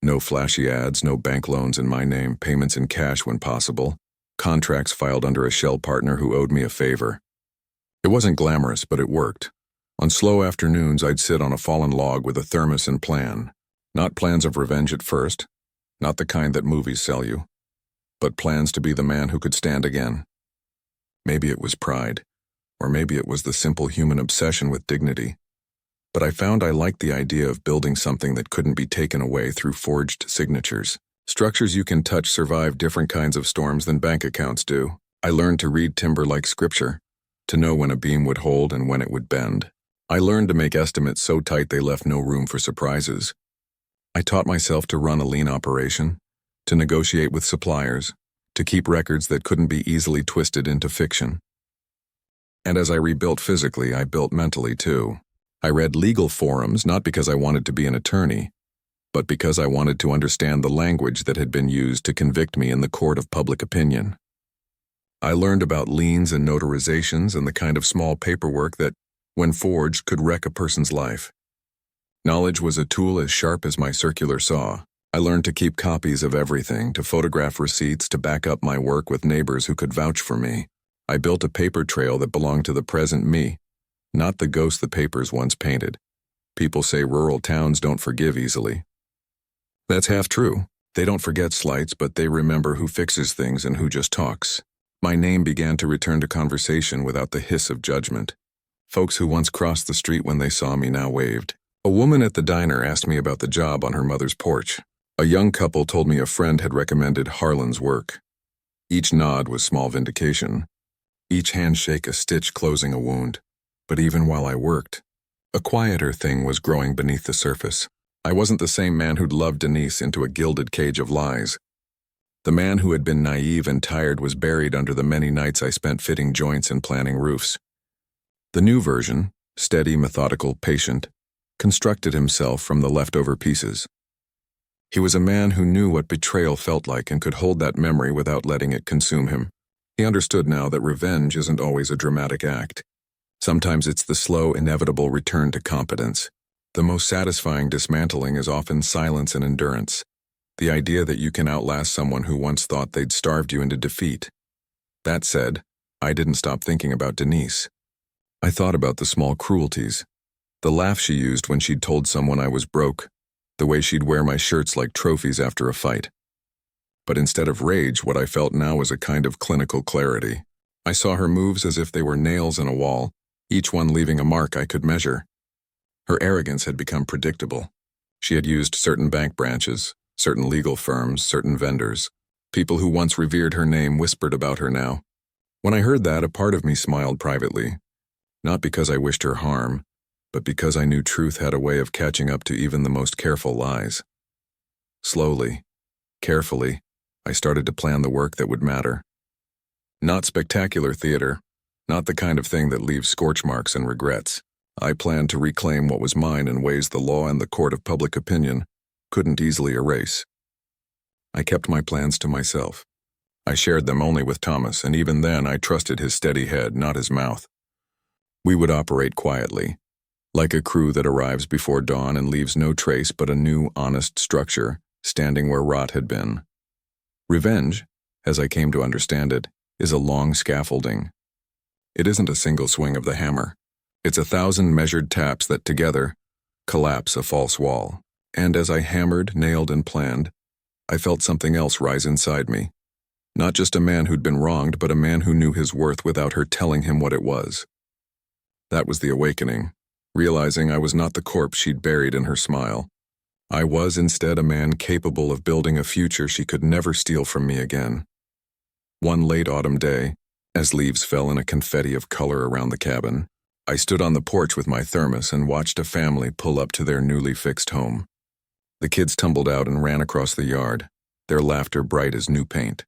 No flashy ads, no bank loans in my name, payments in cash when possible, contracts filed under a shell partner who owed me a favor. It wasn't glamorous, but it worked. On slow afternoons, I'd sit on a fallen log with a thermos and plan. Not plans of revenge at first, not the kind that movies sell you, but plans to be the man who could stand again. Maybe it was pride, or maybe it was the simple human obsession with dignity. But I found I liked the idea of building something that couldn't be taken away through forged signatures. Structures you can touch survive different kinds of storms than bank accounts do. I learned to read timber like scripture, to know when a beam would hold and when it would bend. I learned to make estimates so tight they left no room for surprises. I taught myself to run a lean operation, to negotiate with suppliers, to keep records that couldn't be easily twisted into fiction. And as I rebuilt physically, I built mentally too. I read legal forums not because I wanted to be an attorney, but because I wanted to understand the language that had been used to convict me in the court of public opinion. I learned about liens and notarizations and the kind of small paperwork that, when forged, could wreck a person's life. Knowledge was a tool as sharp as my circular saw. I learned to keep copies of everything, to photograph receipts, to back up my work with neighbors who could vouch for me. I built a paper trail that belonged to the present me, not the ghost the papers once painted. People say rural towns don't forgive easily. That's half true. They don't forget slights, but they remember who fixes things and who just talks. My name began to return to conversation without the hiss of judgment. Folks who once crossed the street when they saw me now waved. A woman at the diner asked me about the job on her mother's porch. A young couple told me a friend had recommended Harlan's work. Each nod was small vindication. Each handshake a stitch closing a wound. But even while I worked, a quieter thing was growing beneath the surface. I wasn't the same man who'd loved Denise into a gilded cage of lies. The man who had been naive and tired was buried under the many nights I spent fitting joints and planning roofs. The new version, steady, methodical, patient, constructed himself from the leftover pieces. He was a man who knew what betrayal felt like and could hold that memory without letting it consume him. He understood now that revenge isn't always a dramatic act. Sometimes it's the slow, inevitable return to competence. The most satisfying dismantling is often silence and endurance. The idea that you can outlast someone who once thought they'd starved you into defeat. That said, I didn't stop thinking about Denise. I thought about the small cruelties. The laugh she used when she'd told someone I was broke. The way she'd wear my shirts like trophies after a fight. But instead of rage, what I felt now was a kind of clinical clarity. I saw her moves as if they were nails in a wall, each one leaving a mark I could measure. Her arrogance had become predictable. She had used certain bank branches, certain legal firms, certain vendors. People who once revered her name whispered about her now. When I heard that, a part of me smiled privately. Not because I wished her harm, but because I knew truth had a way of catching up to even the most careful lies. Slowly, carefully, I started to plan the work that would matter. Not spectacular theater, not the kind of thing that leaves scorch marks and regrets. I planned to reclaim what was mine in ways the law and the court of public opinion couldn't easily erase. I kept my plans to myself. I shared them only with Thomas, and even then I trusted his steady head, not his mouth. We would operate quietly, like a crew that arrives before dawn and leaves no trace but a new, honest structure standing where rot had been. Revenge, as I came to understand it, is a long scaffolding. It isn't a single swing of the hammer. It's 1,000 measured taps that together collapse a false wall. And as I hammered, nailed, and planned, I felt something else rise inside me. Not just a man who'd been wronged, but a man who knew his worth without her telling him what it was. That was the awakening, realizing I was not the corpse she'd buried in her smile. I was instead a man capable of building a future she could never steal from me again. One late autumn day, as leaves fell in a confetti of color around the cabin, I stood on the porch with my thermos and watched a family pull up to their newly fixed home. The kids tumbled out and ran across the yard, their laughter bright as new paint.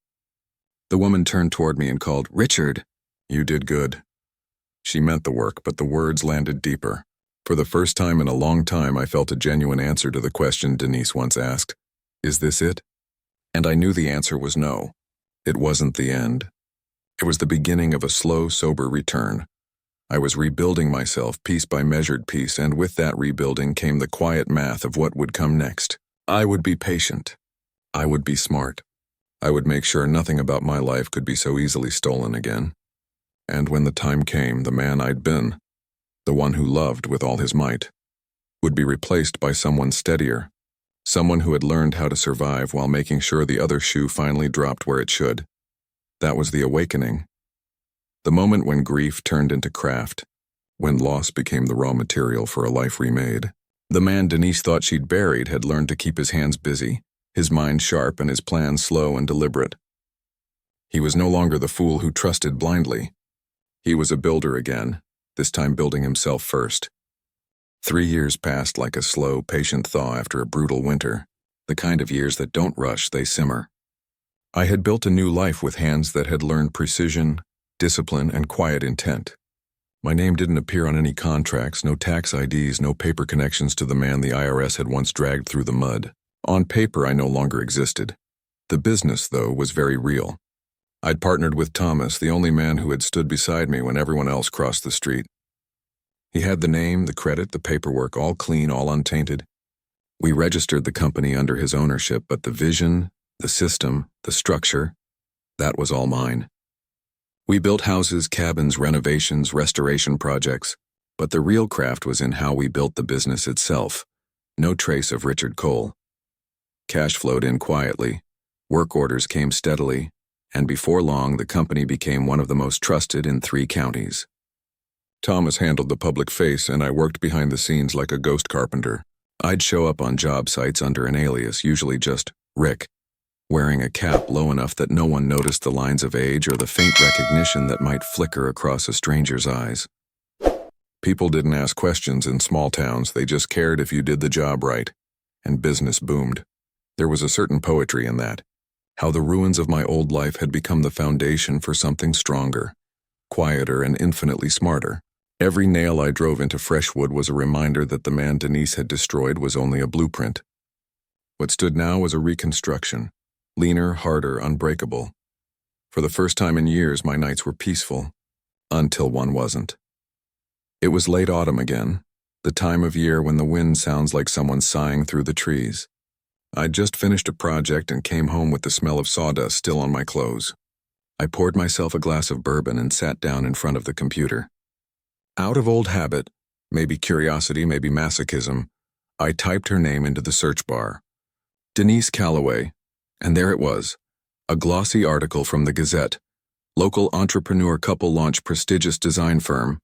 The woman turned toward me and called, "Richard, you did good." She meant the work, but the words landed deeper. For the first time in a long time, I felt a genuine answer to the question Denise once asked, "Is this it?" And I knew the answer was no. It wasn't the end. It was the beginning of a slow, sober return. I was rebuilding myself piece by measured piece, and with that rebuilding came the quiet math of what would come next. I would be patient. I would be smart. I would make sure nothing about my life could be so easily stolen again. And when the time came, the man I'd been, the one who loved with all his might, would be replaced by someone steadier, someone who had learned how to survive while making sure the other shoe finally dropped where it should. That was the awakening. The moment when grief turned into craft, when loss became the raw material for a life remade. The man Denise thought she'd buried had learned to keep his hands busy, his mind sharp and his plans slow and deliberate. He was no longer the fool who trusted blindly. He was a builder again, this time building himself first. 3 years passed like a slow, patient thaw after a brutal winter, the kind of years that don't rush, they simmer. I had built a new life with hands that had learned precision, discipline, and quiet intent. My name didn't appear on any contracts, no tax IDs, no paper connections to the man the IRS had once dragged through the mud. On paper, I no longer existed. The business, though, was very real. I'd partnered with Thomas, the only man who had stood beside me when everyone else crossed the street. He had the name, the credit, the paperwork, all clean, all untainted. We registered the company under his ownership, but the vision, the system, the structure, that was all mine. We built houses, cabins, renovations, restoration projects, but the real craft was in how we built the business itself. No trace of Richard Cole. Cash flowed in quietly, work orders came steadily, and before long the company became one of the most trusted in 3 counties. Thomas handled the public face, and I worked behind the scenes like a ghost carpenter. I'd show up on job sites under an alias, usually just Rick, wearing a cap low enough that no one noticed the lines of age or the faint recognition that might flicker across a stranger's eyes. People didn't ask questions in small towns, they just cared if you did the job right, and business boomed. There was a certain poetry in that. How the ruins of my old life had become the foundation for something stronger, quieter, and infinitely smarter. Every nail I drove into fresh wood was a reminder that the man Denise had destroyed was only a blueprint. What stood now was a reconstruction, leaner, harder, unbreakable. For the first time in years, my nights were peaceful, until one wasn't. It was late autumn again, the time of year when the wind sounds like someone sighing through the trees. I'd just finished a project and came home with the smell of sawdust still on my clothes. I poured myself a glass of bourbon and sat down in front of the computer. Out of old habit, maybe curiosity, maybe masochism, I typed her name into the search bar. Denise Calloway, and there it was, a glossy article from the Gazette. Local entrepreneur couple launch prestigious design firm.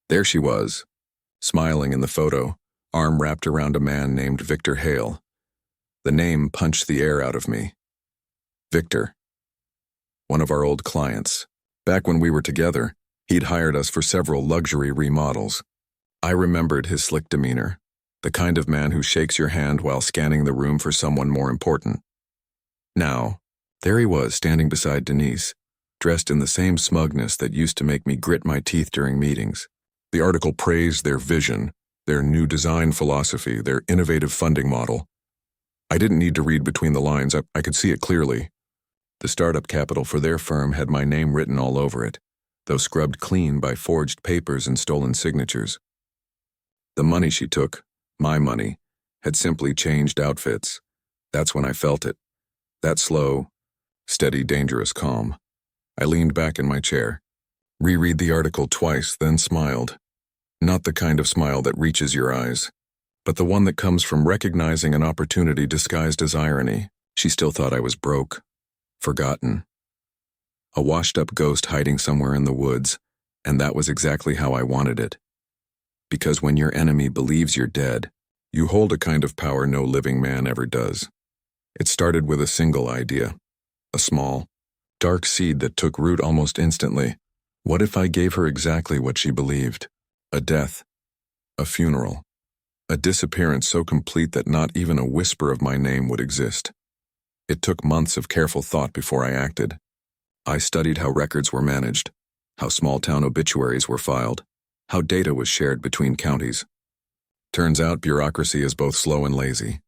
There she was, smiling in the photo, arm wrapped around a man named Victor Hale. The name punched the air out of me. Victor. One of our old clients. Back when we were together, he'd hired us for several luxury remodels. I remembered his slick demeanor, the kind of man who shakes your hand while scanning the room for someone more important. Now, there he was standing beside Denise, dressed in the same smugness that used to make me grit my teeth during meetings. The article praised their vision, their new design philosophy, their innovative funding model. I didn't need to read between the lines, I could see it clearly. The startup capital for their firm had my name written all over it, though scrubbed clean by forged papers and stolen signatures. The money she took, my money, had simply changed outfits. That's when I felt it. That slow, steady, dangerous calm. I leaned back in my chair, reread the article twice, then smiled. Not the kind of smile that reaches your eyes, but the one that comes from recognizing an opportunity disguised as irony. She still thought I was broke, forgotten. A washed-up ghost hiding somewhere in the woods, and that was exactly how I wanted it. Because when your enemy believes you're dead, you hold a kind of power no living man ever does. It started with a single idea, a small, dark seed that took root almost instantly. What if I gave her exactly what she believed? A death, a funeral, a disappearance so complete that not even a whisper of my name would exist. It took months of careful thought before I acted. I studied how records were managed, how small-town obituaries were filed, how data was shared between counties. Turns out bureaucracy is both slow and lazy.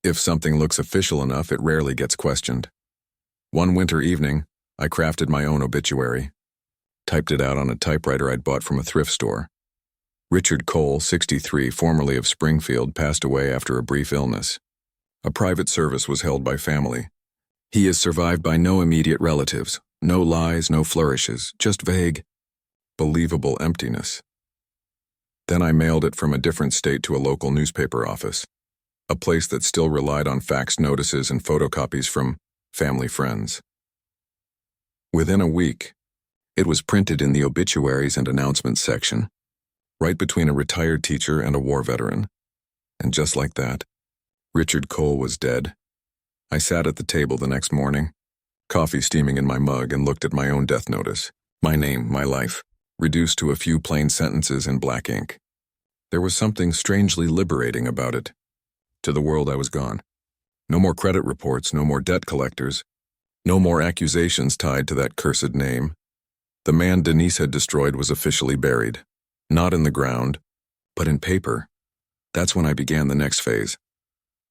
If something looks official enough, it rarely gets questioned. One winter evening, I crafted my own obituary, typed it out on a typewriter I'd bought from a thrift store. Richard Cole, 63, formerly of Springfield, passed away after a brief illness. A private service was held by family. He is survived by no immediate relatives, no lies, no flourishes, just vague, believable emptiness. Then I mailed it from a different state to a local newspaper office, a place that still relied on fax notices and photocopies from family friends. Within a week, it was printed in the obituaries and announcements section, right between a retired teacher and a war veteran. And just like that, Richard Cole was dead. I sat at the table the next morning, coffee steaming in my mug, and looked at my own death notice. My name, my life, reduced to a few plain sentences in black ink. There was something strangely liberating about it. To the world I was gone. No more credit reports, no more debt collectors, no more accusations tied to that cursed name. The man Denise had destroyed was officially buried. Not in the ground, but in paper. That's when I began the next phase.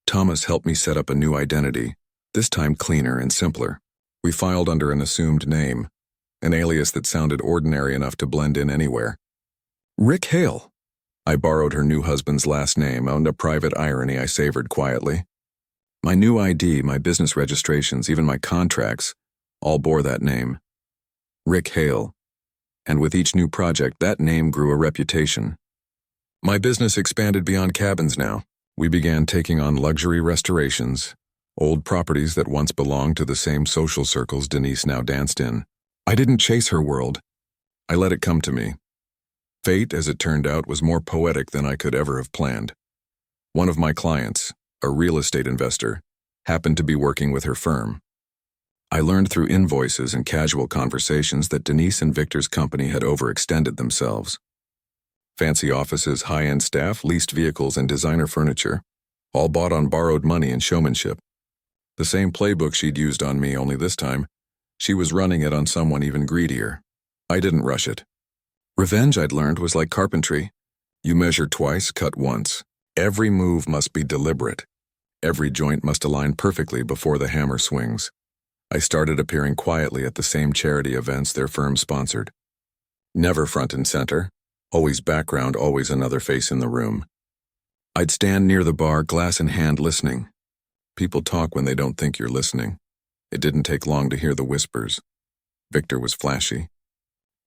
Thomas helped me set up a new identity, this time cleaner and simpler. We filed under an assumed name, an alias that sounded ordinary enough to blend in anywhere. Rick Hale. I borrowed her new husband's last name, and a private irony I savored quietly. My new ID, my business registrations, even my contracts, all bore that name. Rick Hale. And with each new project, that name grew a reputation. My business expanded beyond cabins now. We began taking on luxury restorations, old properties that once belonged to the same social circles Denise now danced in. I didn't chase her world. I let it come to me. Fate, as it turned out, was more poetic than I could ever have planned. One of my clients, a real estate investor, happened to be working with her firm. I learned through invoices and casual conversations that Denise and Victor's company had overextended themselves. Fancy offices, high-end staff, leased vehicles, and designer furniture, all bought on borrowed money and showmanship. The same playbook she'd used on me, only this time, she was running it on someone even greedier. I didn't rush it. Revenge, I'd learned, was like carpentry. You measure twice, cut once. Every move must be deliberate. Every joint must align perfectly before the hammer swings. I started appearing quietly at the same charity events their firm sponsored. Never front and center, always background, always another face in the room. I'd stand near the bar, glass in hand, listening. People talk when they don't think you're listening. It didn't take long to hear the whispers. Victor was flashy.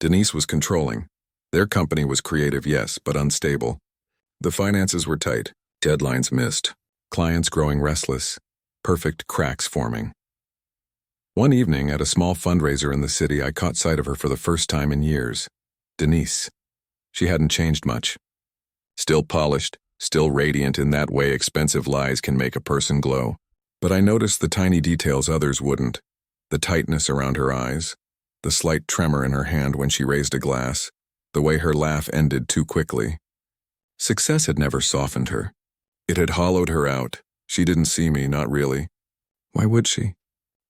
Denise was controlling. Their company was creative, yes, but unstable. The finances were tight, deadlines missed, clients growing restless, perfect cracks forming. One evening at a small fundraiser in the city, I caught sight of her for the first time in years. Denise. She hadn't changed much. Still polished, still radiant in that way expensive lies can make a person glow. But I noticed the tiny details others wouldn't. The tightness around her eyes, the slight tremor in her hand when she raised a glass, the way her laugh ended too quickly. Success had never softened her. It had hollowed her out. She didn't see me, not really. Why would she?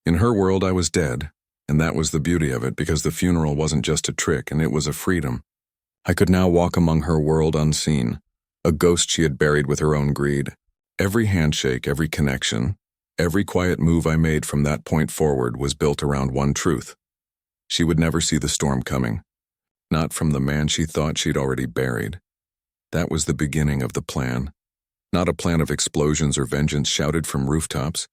In her world, I was dead, and that was the beauty of it, because the funeral wasn't just a trick, and it was a freedom. I could now walk among her world unseen, a ghost she had buried with her own greed. Every handshake, every connection, every quiet move I made from that point forward was built around one truth. She would never see the storm coming. Not from the man she thought she'd already buried. That was the beginning of the plan. Not a plan of explosions or vengeance shouted from rooftops.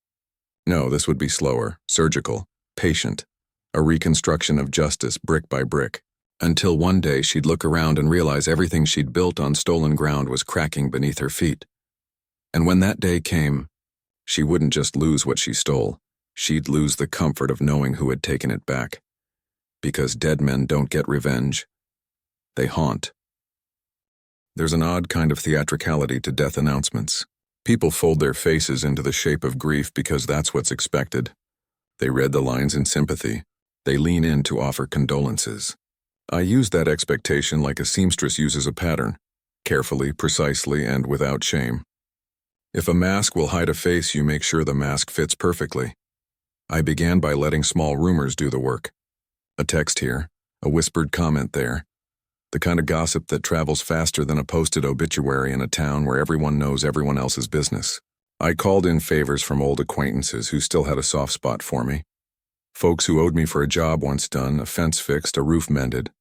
No, this would be slower, surgical, patient, a reconstruction of justice brick by brick, until one day she'd look around and realize everything she'd built on stolen ground was cracking beneath her feet. And when that day came, she wouldn't just lose what she stole, she'd lose the comfort of knowing who had taken it back. Because dead men don't get revenge. They haunt. There's an odd kind of theatricality to death announcements. People fold their faces into the shape of grief because that's what's expected. They read the lines in sympathy. They lean in to offer condolences. I use that expectation like a seamstress uses a pattern, carefully, precisely, and without shame. If a mask will hide a face, you make sure the mask fits perfectly. I began by letting small rumors do the work. A text here, a whispered comment there. The kind of gossip that travels faster than a posted obituary in a town where everyone knows everyone else's business. I called in favors from old acquaintances who still had a soft spot for me. Folks who owed me for a job once done, a fence fixed, a roof mended.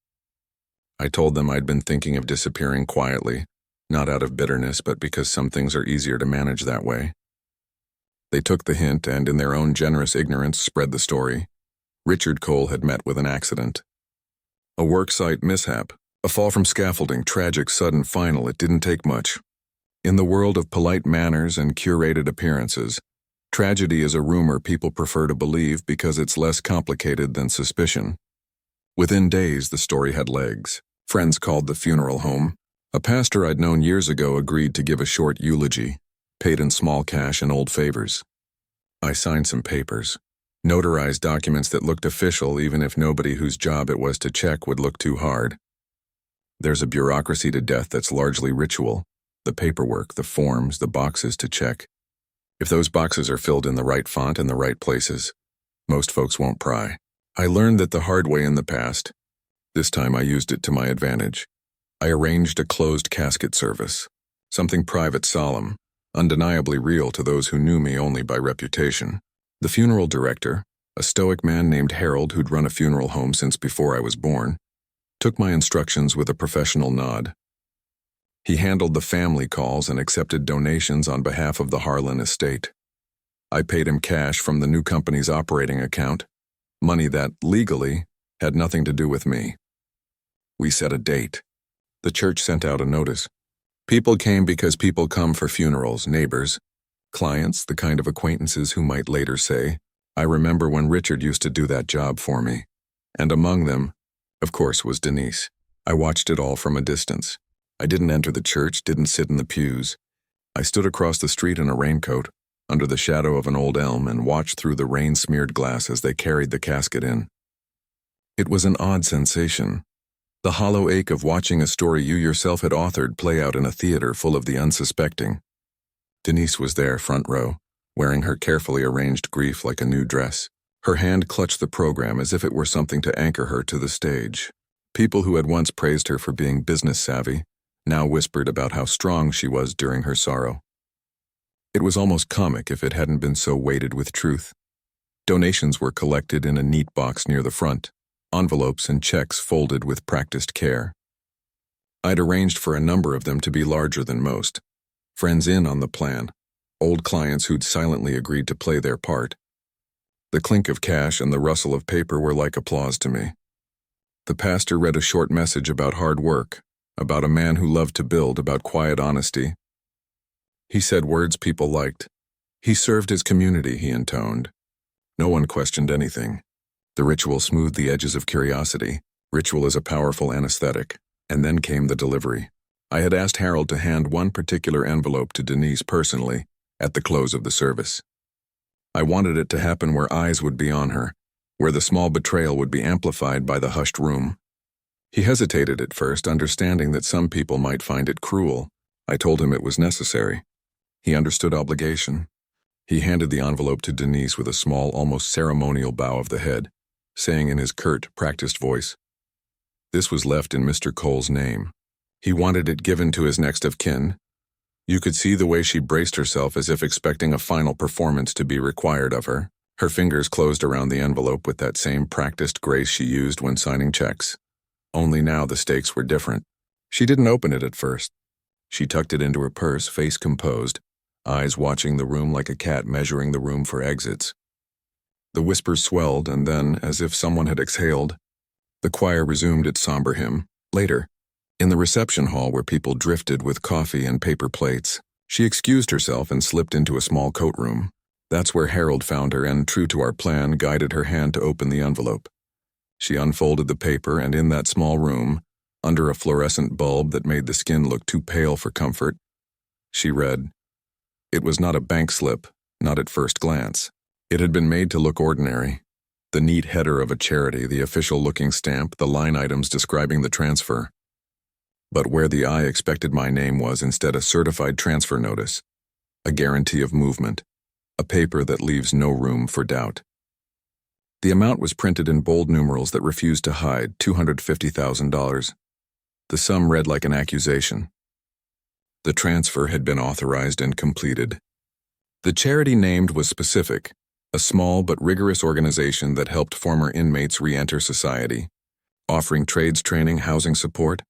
I told them I'd been thinking of disappearing quietly, not out of bitterness, but because some things are easier to manage that way. They took the hint and, in their own generous ignorance, spread the story. Richard Cole had met with an accident. A worksite mishap. A fall from scaffolding, tragic, sudden, final. It didn't take much. In the world of polite manners and curated appearances, tragedy is a rumor people prefer to believe because it's less complicated than suspicion. Within days, the story had legs. Friends called the funeral home. A pastor I'd known years ago agreed to give a short eulogy, paid in small cash and old favors. I signed some papers, notarized documents that looked official even if nobody whose job it was to check would look too hard. There's a bureaucracy to death that's largely ritual. The paperwork, the forms, the boxes to check. If those boxes are filled in the right font and the right places, most folks won't pry. I learned that the hard way in the past. This time I used it to my advantage. I arranged a closed casket service. Something private, solemn, undeniably real to those who knew me only by reputation. The funeral director, a stoic man named Harold who'd run a funeral home since before I was born, took my instructions with a professional nod. He handled the family calls and accepted donations on behalf of the Harlan estate. I paid him cash from the new company's operating account, money that, legally, had nothing to do with me. We set a date. The church sent out a notice. People came because people come for funerals, neighbors, clients, the kind of acquaintances who might later say, I remember when Richard used to do that job for me. And among them, of course, was Denise. I watched it all from a distance. I didn't enter the church, didn't sit in the pews. I stood across the street in a raincoat, under the shadow of an old elm, and watched through the rain-smeared glass as they carried the casket in. It was an odd sensation. The hollow ache of watching a story you yourself had authored play out in a theater full of the unsuspecting. Denise was there, front row, wearing her carefully arranged grief like a new dress. Her hand clutched the program as if it were something to anchor her to the stage. People who had once praised her for being business savvy now whispered about how strong she was during her sorrow. It was almost comic if it hadn't been so weighted with truth. Donations were collected in a neat box near the front, envelopes and checks folded with practiced care. I'd arranged for a number of them to be larger than most. Friends in on the plan, old clients who'd silently agreed to play their part. The clink of cash and the rustle of paper were like applause to me. The pastor read a short message about hard work, about a man who loved to build, about quiet honesty. He said words people liked. He served his community, he intoned. No one questioned anything. The ritual smoothed the edges of curiosity. Ritual is a powerful anesthetic. And then came the delivery. I had asked Harold to hand one particular envelope to Denise personally at the close of the service. I wanted it to happen where eyes would be on her, where the small betrayal would be amplified by the hushed room. He hesitated at first, understanding that some people might find it cruel. I told him it was necessary. He understood obligation. He handed the envelope to Denise with a small, almost ceremonial bow of the head, saying in his curt, practiced voice, "This was left in Mr. Cole's name. He wanted it given to his next of kin." You could see the way she braced herself as if expecting a final performance to be required of her. Her fingers closed around the envelope with that same practiced grace she used when signing checks. Only now the stakes were different. She didn't open it at first. She tucked it into her purse, face composed, eyes watching the room like a cat measuring the room for exits. The whispers swelled, and then, as if someone had exhaled, the choir resumed its somber hymn. Later, in the reception hall where people drifted with coffee and paper plates, she excused herself and slipped into a small coat room. That's where Harold found her and, true to our plan, guided her hand to open the envelope. She unfolded the paper, and in that small room, under a fluorescent bulb that made the skin look too pale for comfort, she read. It was not a bank slip, not at first glance. It had been made to look ordinary. The neat header of a charity, the official-looking stamp, the line items describing the transfer. But where the eye expected my name was instead a certified transfer notice, a guarantee of movement, a paper that leaves no room for doubt. The amount was printed in bold numerals that refused to hide, $250,000. The sum read like an accusation. The transfer had been authorized and completed. The charity named was specific, a small but rigorous organization that helped former inmates re-enter society, offering trades training, housing support,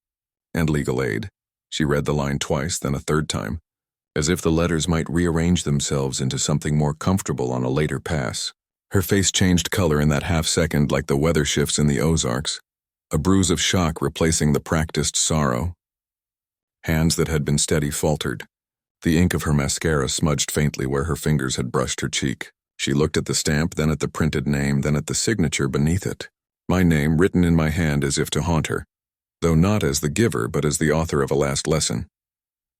and legal aid. She read the line twice, then a third time, as if the letters might rearrange themselves into something more comfortable on a later pass. Her face changed color in that half-second like the weather shifts in the Ozarks, a bruise of shock replacing the practiced sorrow. Hands that had been steady faltered. The ink of her mascara smudged faintly where her fingers had brushed her cheek. She looked at the stamp, then at the printed name, then at the signature beneath it. My name written in my hand as if to haunt her, though not as the giver but as the author of a last lesson.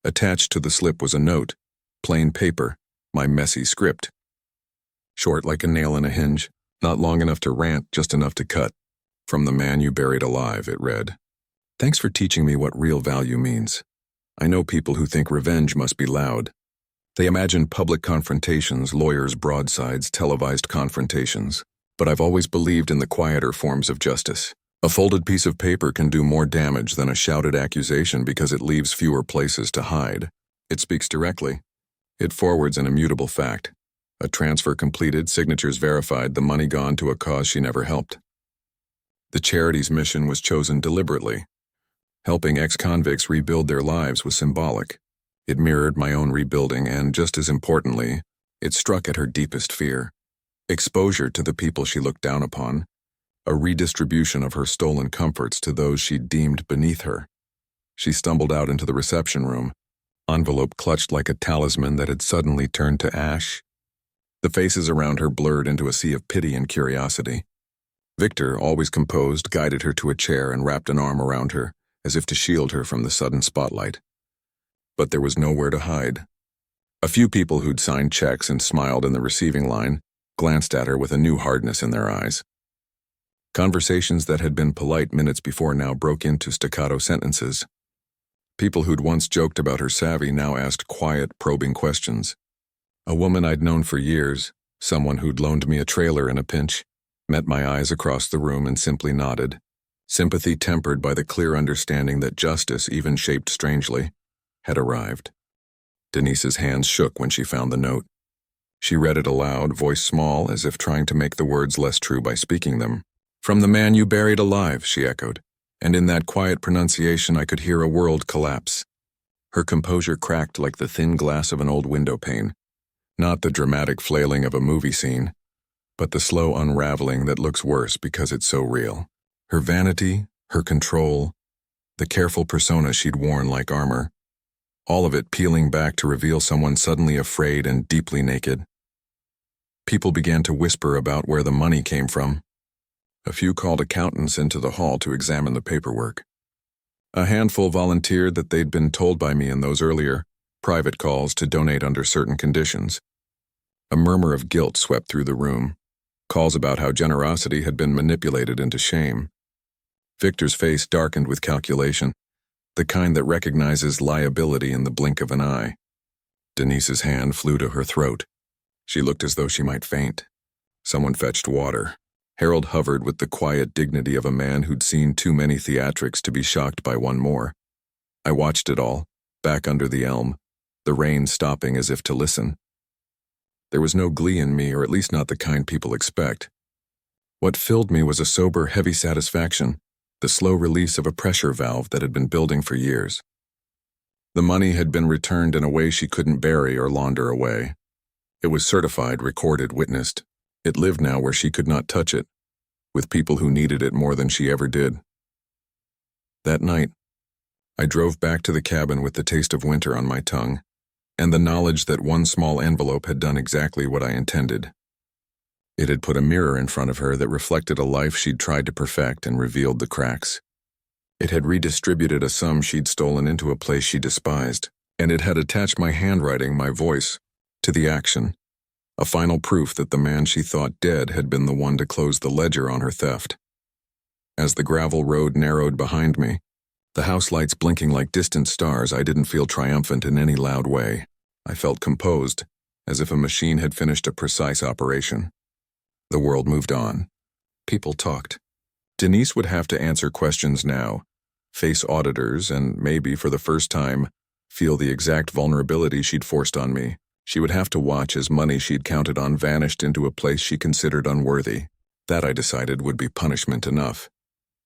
Attached to the slip was a note, plain paper, my messy script. Short like a nail in a hinge, not long enough to rant, just enough to cut. From the man you buried alive, it read. Thanks for teaching me what real value means. I know people who think revenge must be loud. They imagine public confrontations, lawyers' broadsides, televised confrontations. But I've always believed in the quieter forms of justice. A folded piece of paper can do more damage than a shouted accusation because it leaves fewer places to hide. It speaks directly. It forwards an immutable fact. A transfer completed, signatures verified, the money gone to a cause she never helped. The charity's mission was chosen deliberately. Helping ex-convicts rebuild their lives was symbolic. It mirrored my own rebuilding and, just as importantly, it struck at her deepest fear. Exposure to the people she looked down upon. A redistribution of her stolen comforts to those she deemed beneath her. She stumbled out into the reception room, envelope clutched like a talisman that had suddenly turned to ash. The faces around her blurred into a sea of pity and curiosity. Victor, always composed, guided her to a chair and wrapped an arm around her, as if to shield her from the sudden spotlight. But there was nowhere to hide. A few people who'd signed checks and smiled in the receiving line glanced at her with a new hardness in their eyes. Conversations that had been polite minutes before now broke into staccato sentences. People who'd once joked about her savvy now asked quiet, probing questions. A woman I'd known for years, someone who'd loaned me a trailer in a pinch, met my eyes across the room and simply nodded, sympathy tempered by the clear understanding that justice, even shaped strangely, had arrived. Denise's hands shook when she found the note. She read it aloud, voice small, as if trying to make the words less true by speaking them. "From the man you buried alive," she echoed, and in that quiet pronunciation I could hear a world collapse. Her composure cracked like the thin glass of an old window pane, not the dramatic flailing of a movie scene, but the slow unraveling that looks worse because it's so real. Her vanity, her control, the careful persona she'd worn like armor, all of it peeling back to reveal someone suddenly afraid and deeply naked. People began to whisper about where the money came from. A few called accountants into the hall to examine the paperwork. A handful volunteered that they'd been told by me in those earlier, private calls to donate under certain conditions. A murmur of guilt swept through the room, calls about how generosity had been manipulated into shame. Victor's face darkened with calculation, the kind that recognizes liability in the blink of an eye. Denise's hand flew to her throat. She looked as though she might faint. Someone fetched water. Harold hovered with the quiet dignity of a man who'd seen too many theatrics to be shocked by one more. I watched it all, back under the elm, the rain stopping as if to listen. There was no glee in me, or at least not the kind people expect. What filled me was a sober, heavy satisfaction, the slow release of a pressure valve that had been building for years. The money had been returned in a way she couldn't bury or launder away. It was certified, recorded, witnessed. It lived now where she could not touch it, with people who needed it more than she ever did. That night, I drove back to the cabin with the taste of winter on my tongue, and the knowledge that one small envelope had done exactly what I intended. It had put a mirror in front of her that reflected a life she'd tried to perfect and revealed the cracks. It had redistributed a sum she'd stolen into a place she despised, and it had attached my handwriting, my voice, to the action, a final proof that the man she thought dead had been the one to close the ledger on her theft. As the gravel road narrowed behind me, the house lights blinking like distant stars, I didn't feel triumphant in any loud way. I felt composed, as if a machine had finished a precise operation. The world moved on. People talked. Denise would have to answer questions now, face auditors, and maybe, for the first time, feel the exact vulnerability she'd forced on me. She would have to watch as money she'd counted on vanished into a place she considered unworthy. That, I decided, would be punishment enough.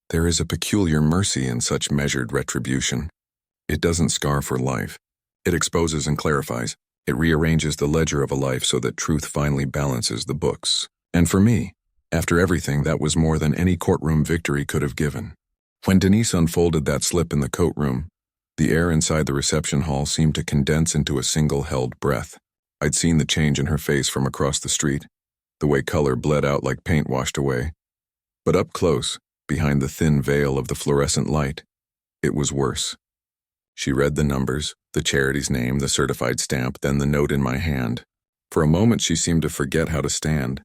There is a peculiar mercy in such measured retribution. It doesn't scar for life. It exposes and clarifies. It rearranges the ledger of a life so that truth finally balances the books. And for me, after everything, that was more than any courtroom victory could have given. When Denise unfolded that slip in the coat room, the air inside the reception hall seemed to condense into a single held breath. I'd seen the change in her face from across the street, the way color bled out like paint washed away. But up close, behind the thin veil of the fluorescent light, it was worse. She read the numbers, the charity's name, the certified stamp, then the note in my hand. For a moment she seemed to forget how to stand.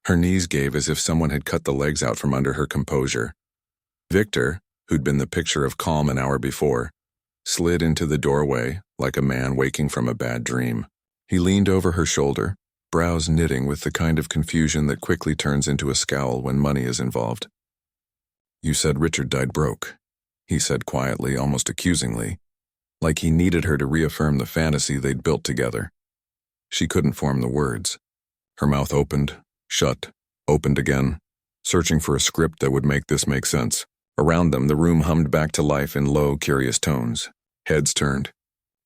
Her knees gave as if someone had cut the legs out from under her composure. Victor, who'd been the picture of calm an hour before, slid into the doorway like a man waking from a bad dream. He leaned over her shoulder, brows knitting with the kind of confusion that quickly turns into a scowl when money is involved. "You said Richard died broke," he said quietly, almost accusingly, like he needed her to reaffirm the fantasy they'd built together. She couldn't form the words. Her mouth opened, shut, opened again, searching for a script that would make this make sense. Around them, the room hummed back to life in low, curious tones. Heads turned.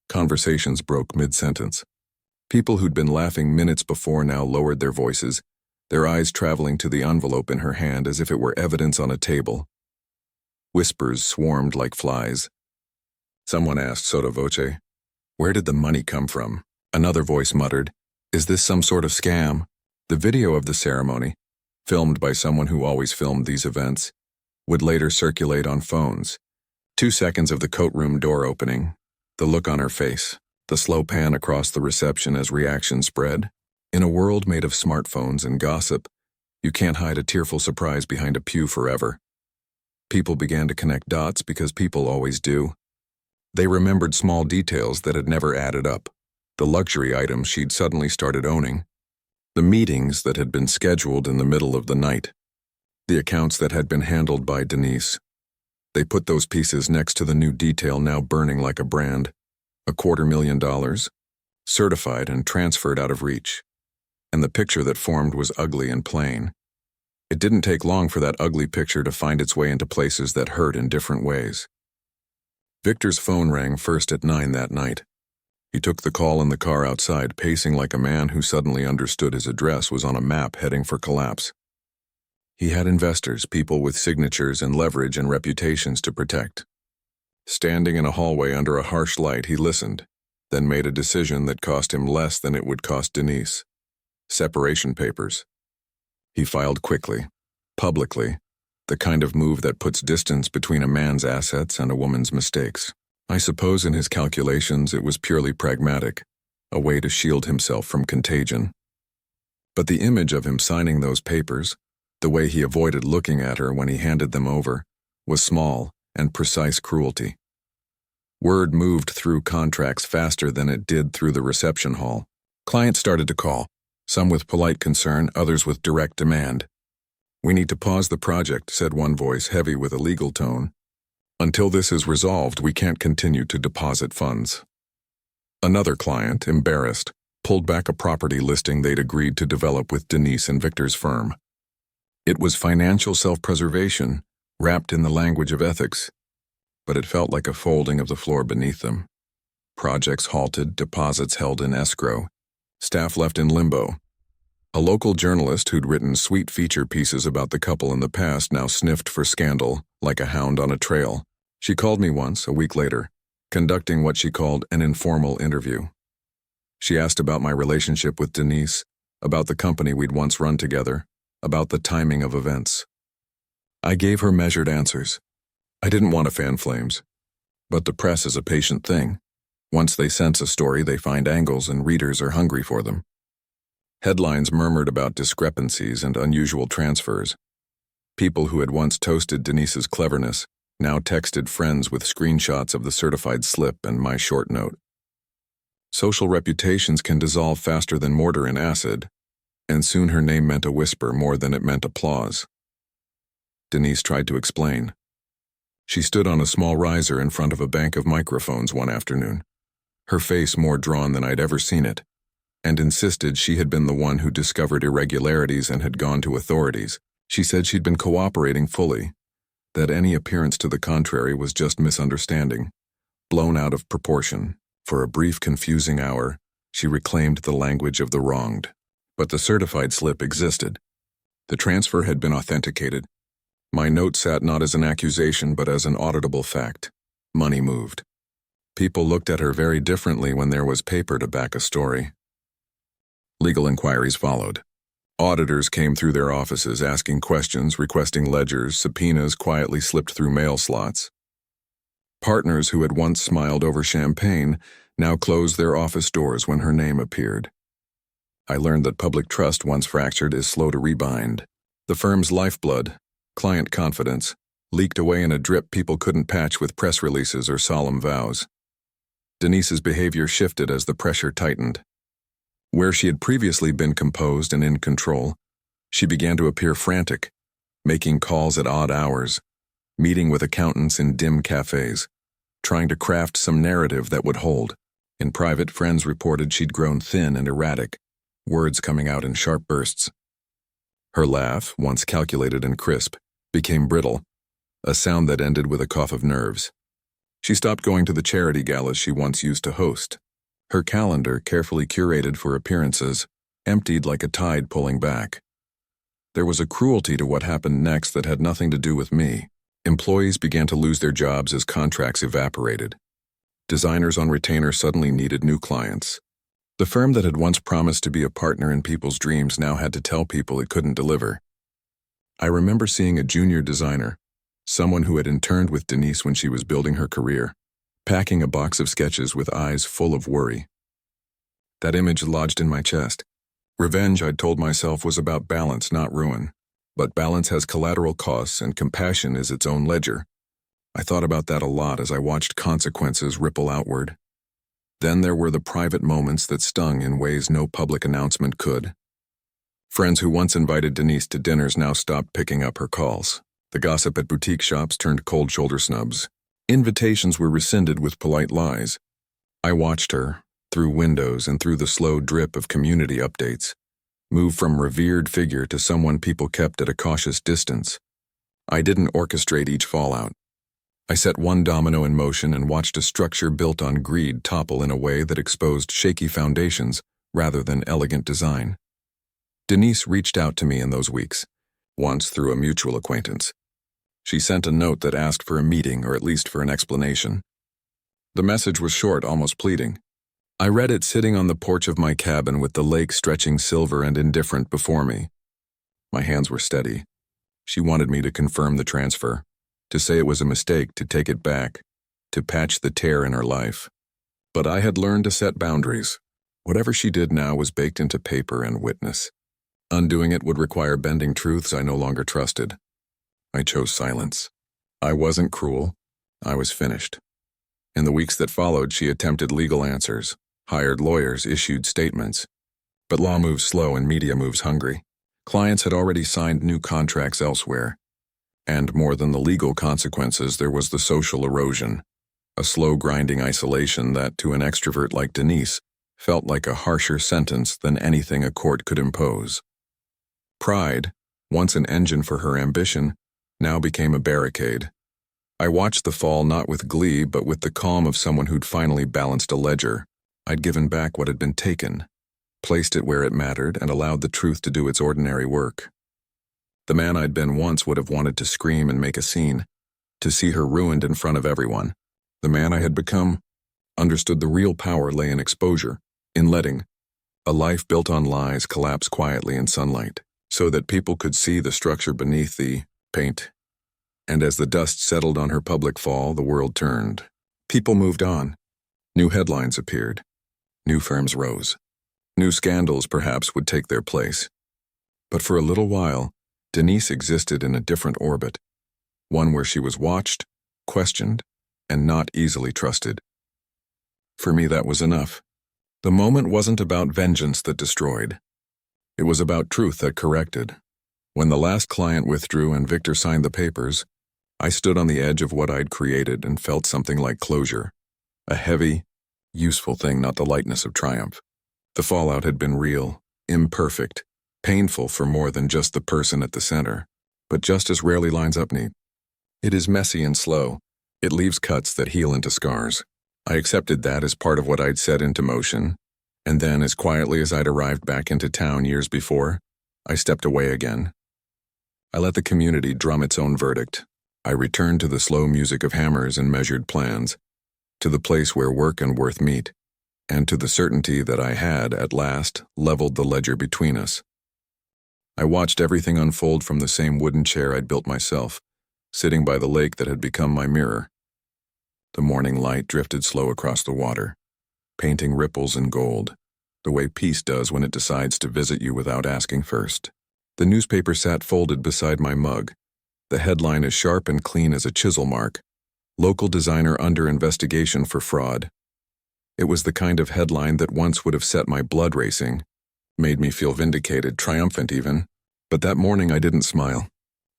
Conversations broke mid-sentence. People who'd been laughing minutes before now lowered their voices, their eyes traveling to the envelope in her hand as if it were evidence on a table. Whispers swarmed like flies. Someone asked sotto voce, "Where did the money come from?" Another voice muttered, "Is this some sort of scam?" The video of the ceremony, filmed by someone who always filmed these events, would later circulate on phones. 2 seconds of the coat room door opening, the look on her face, the slow pan across the reception as reaction spread. In a world made of smartphones and gossip, you can't hide a tearful surprise behind a pew forever. People began to connect dots because people always do. They remembered small details that had never added up. the luxury items she'd suddenly started owning, the meetings that had been scheduled in the middle of the night, the accounts that had been handled by Denise. They put those pieces next to the new detail now burning like a brand, $250,000, certified and transferred out of reach. And the picture that formed was ugly and plain. It didn't take long for that ugly picture to find its way into places that hurt in different ways. Victor's phone rang first at 9 that night. He took the call in the car outside, pacing like a man who suddenly understood his address was on a map heading for collapse. He had investors, people with signatures and leverage and reputations to protect. Standing in a hallway under a harsh light, he listened, then made a decision that cost him less than it would cost Denise. Separation papers. He filed quickly, publicly, the kind of move that puts distance between a man's assets and a woman's mistakes. I suppose in his calculations it was purely pragmatic, a way to shield himself from contagion. But the image of him signing those papers, the way he avoided looking at her when he handed them over, was small and precise cruelty. Word moved through contracts faster than it did through the reception hall. Clients started to call, some with polite concern, others with direct demand. "We need to pause the project," said one voice, heavy with a legal tone. "Until this is resolved, we can't continue to deposit funds." Another client, embarrassed, pulled back a property listing they'd agreed to develop with Denise and Victor's firm. It was financial self-preservation, wrapped in the language of ethics, but it felt like a folding of the floor beneath them. Projects halted, deposits held in escrow, staff left in limbo. A local journalist who'd written sweet feature pieces about the couple in the past now sniffed for scandal, like a hound on a trail. She called me once, a week later, conducting what she called an informal interview. She asked about my relationship with Denise, about the company we'd once run together, about the timing of events. I gave her measured answers. I didn't want to fan flames, but the press is a patient thing. Once they sense a story, they find angles and readers are hungry for them. Headlines murmured about discrepancies and unusual transfers. People who had once toasted Denise's cleverness now texted friends with screenshots of the certified slip and my short note. Social reputations can dissolve faster than mortar in acid, and soon her name meant a whisper more than it meant applause. Denise tried to explain. She stood on a small riser in front of a bank of microphones one afternoon, her face more drawn than I'd ever seen it, and insisted she had been the one who discovered irregularities and had gone to authorities. She said she'd been cooperating fully, that any appearance to the contrary was just misunderstanding, blown out of proportion. For a brief, confusing hour, she reclaimed the language of the wronged. But the certified slip existed. The transfer had been authenticated. My note sat not as an accusation but as an auditable fact. Money moved. People looked at her very differently when there was paper to back a story. Legal inquiries followed. Auditors came through their offices asking questions, requesting ledgers, subpoenas quietly slipped through mail slots. Partners who had once smiled over champagne now closed their office doors when her name appeared. I learned that public trust, once fractured, is slow to rebind. The firm's lifeblood, client confidence, leaked away in a drip people couldn't patch with press releases or solemn vows. Denise's behavior shifted as the pressure tightened. Where she had previously been composed and in control, she began to appear frantic, making calls at odd hours, meeting with accountants in dim cafes, trying to craft some narrative that would hold. In private, friends reported she'd grown thin and erratic, words coming out in sharp bursts. Her laugh, once calculated and crisp, became brittle, a sound that ended with a cough of nerves. She stopped going to the charity galas she once used to host. Her calendar, carefully curated for appearances, emptied like a tide pulling back. There was a cruelty to what happened next that had nothing to do with me. Employees began to lose their jobs as contracts evaporated. Designers on retainer suddenly needed new clients. The firm that had once promised to be a partner in people's dreams now had to tell people it couldn't deliver. I remember seeing a junior designer, someone who had interned with Denise when she was building her career, packing a box of sketches with eyes full of worry. That image lodged in my chest. Revenge, I'd told myself, was about balance, not ruin. But balance has collateral costs and compassion is its own ledger. I thought about that a lot as I watched consequences ripple outward. Then there were the private moments that stung in ways no public announcement could. Friends who once invited Denise to dinners now stopped picking up her calls. The gossip at boutique shops turned cold shoulder snubs. Invitations were rescinded with polite lies. I watched her, through windows and through the slow drip of community updates, move from revered figure to someone people kept at a cautious distance. I didn't orchestrate each fallout. I set one domino in motion and watched a structure built on greed topple in a way that exposed shaky foundations rather than elegant design. Denise reached out to me in those weeks, once through a mutual acquaintance. She sent a note that asked for a meeting or at least for an explanation. The message was short, almost pleading. I read it sitting on the porch of my cabin with the lake stretching silver and indifferent before me. My hands were steady. She wanted me to confirm the transfer, to say it was a mistake, to take it back, to patch the tear in her life. But I had learned to set boundaries. Whatever she did now was baked into paper and witness. Undoing it would require bending truths I no longer trusted. I chose silence. I wasn't cruel. I was finished. In the weeks that followed, she attempted legal answers, hired lawyers, issued statements. But law moves slow and media moves hungry. Clients had already signed new contracts elsewhere. And more than the legal consequences, there was the social erosion, a slow grinding isolation that, to an extrovert like Denise, felt like a harsher sentence than anything a court could impose. Pride, once an engine for her ambition, now became a barricade. I watched the fall not with glee, but with the calm of someone who'd finally balanced a ledger. I'd given back what had been taken, placed it where it mattered, and allowed the truth to do its ordinary work. The man I'd been once would have wanted to scream and make a scene, to see her ruined in front of everyone. The man I had become understood the real power lay in exposure, in letting a life built on lies collapse quietly in sunlight, so that people could see the structure beneath the paint. And as the dust settled on her public fall, the world turned. People moved on. New headlines appeared. New firms rose. New scandals, perhaps, would take their place. But for a little while, Denise existed in a different orbit, one where she was watched, questioned, and not easily trusted. For me, that was enough. The moment wasn't about vengeance that destroyed. It was about truth that corrected. When the last client withdrew and Victor signed the papers, I stood on the edge of what I'd created and felt something like closure. A heavy, useful thing, not the lightness of triumph. The fallout had been real, imperfect, painful for more than just the person at the center, but justice rarely lines up neat. It is messy and slow. It leaves cuts that heal into scars. I accepted that as part of what I'd set into motion, and then, as quietly as I'd arrived back into town years before, I stepped away again. I let the community drum its own verdict. I returned to the slow music of hammers and measured plans, to the place where work and worth meet, and to the certainty that I had, at last, leveled the ledger between us. I watched everything unfold from the same wooden chair I'd built myself, sitting by the lake that had become my mirror. The morning light drifted slow across the water, painting ripples in gold, the way peace does when it decides to visit you without asking first. The newspaper sat folded beside my mug, the headline as sharp and clean as a chisel mark, "Local designer under investigation for fraud." It was the kind of headline that once would have set my blood racing, made me feel vindicated, triumphant even. But that morning I didn't smile.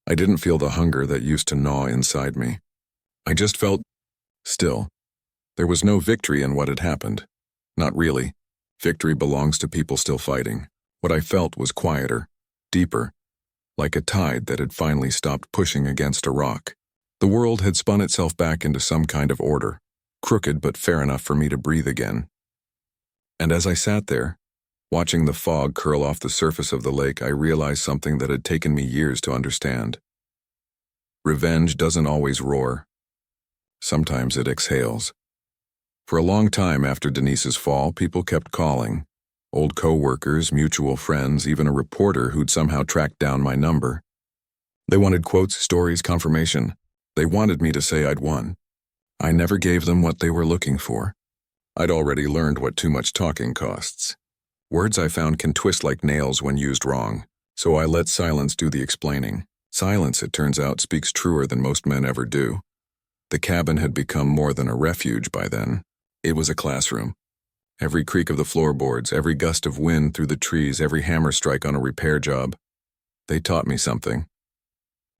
I didn't feel the hunger that used to gnaw inside me. I just felt still. There was no victory in what had happened. Not really. Victory belongs to people still fighting. What I felt was quieter, deeper, like a tide that had finally stopped pushing against a rock. The world had spun itself back into some kind of order, crooked but fair enough for me to breathe again. And as I sat there, watching the fog curl off the surface of the lake, I realized something that had taken me years to understand. Revenge doesn't always roar. Sometimes it exhales. For a long time after Denise's fall, people kept calling. Old co-workers, mutual friends, even a reporter who'd somehow tracked down my number. They wanted quotes, stories, confirmation. They wanted me to say I'd won. I never gave them what they were looking for. I'd already learned what too much talking costs. Words, I found, can twist like nails when used wrong, so I let silence do the explaining. Silence, it turns out, speaks truer than most men ever do. The cabin had become more than a refuge by then. It was a classroom, Every creak of the floorboards, every gust of wind through the trees, every hammer strike on a repair job. They taught me something.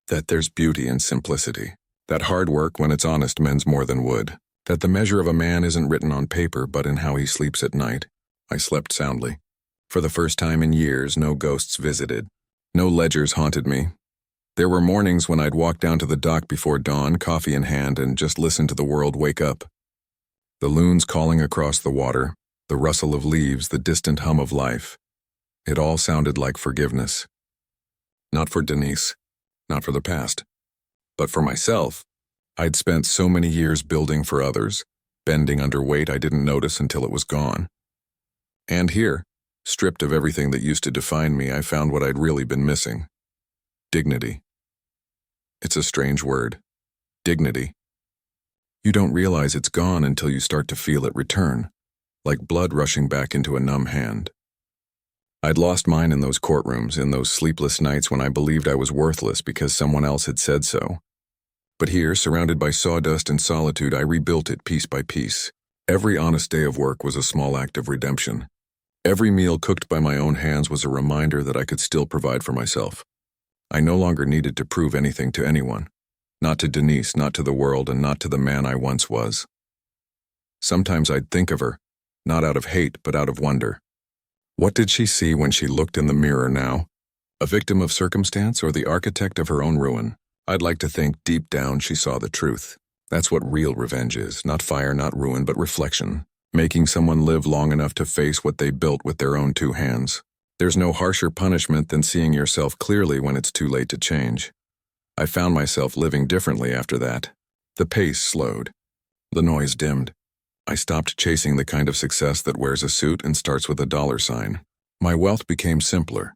That there's beauty in simplicity. That hard work, when it's honest, mends more than wood. That the measure of a man isn't written on paper, but in how he sleeps at night. I slept soundly. For the first time in years, no ghosts visited. No ledgers haunted me. There were mornings when I'd walk down to the dock before dawn, coffee in hand, and just listen to the world wake up. The loons calling across the water, the rustle of leaves, the distant hum of life. It all sounded like forgiveness. Not for Denise, not for the past, but for myself. I'd spent so many years building for others, bending under weight I didn't notice until it was gone. And here, stripped of everything that used to define me, I found what I'd really been missing. Dignity. It's a strange word. Dignity. You don't realize it's gone until you start to feel it return, like blood rushing back into a numb hand. I'd lost mine in those courtrooms, in those sleepless nights when I believed I was worthless because someone else had said so. But here, surrounded by sawdust and solitude, I rebuilt it piece by piece. Every honest day of work was a small act of redemption. Every meal cooked by my own hands was a reminder that I could still provide for myself. I no longer needed to prove anything to anyone. Not to Denise, not to the world, and not to the man I once was. Sometimes I'd think of her, not out of hate, but out of wonder. What did she see when she looked in the mirror now? A victim of circumstance or the architect of her own ruin? I'd like to think deep down she saw the truth. That's what real revenge is, not fire, not ruin, but reflection. Making someone live long enough to face what they built with their own two hands. There's no harsher punishment than seeing yourself clearly when it's too late to change. I found myself living differently after that. The pace slowed. The noise dimmed. I stopped chasing the kind of success that wears a suit and starts with a dollar sign. My wealth became simpler.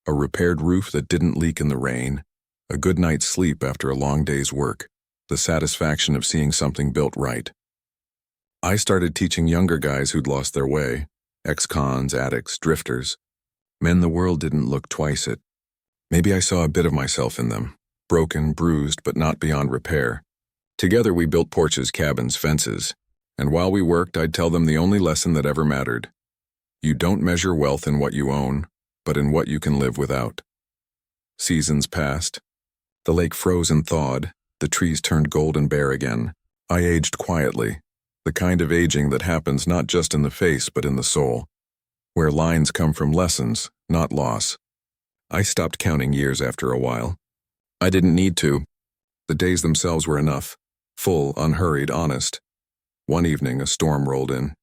A repaired roof that didn't leak in the rain. A good night's sleep after a long day's work. The satisfaction of seeing something built right. I started teaching younger guys who'd lost their way. Ex-cons, addicts, drifters. Men the world didn't look twice at. Maybe I saw a bit of myself in them. Broken, bruised, but not beyond repair. Together we built porches, cabins, fences. And while we worked, I'd tell them the only lesson that ever mattered. You don't measure wealth in what you own, but in what you can live without. Seasons passed. The lake froze and thawed. The trees turned gold and bare again. I aged quietly. The kind of aging that happens not just in the face, but in the soul. Where lines come from lessons, not loss. I stopped counting years after a while. I didn't need to. The days themselves were enough. Full, unhurried, honest. One evening, a storm rolled in.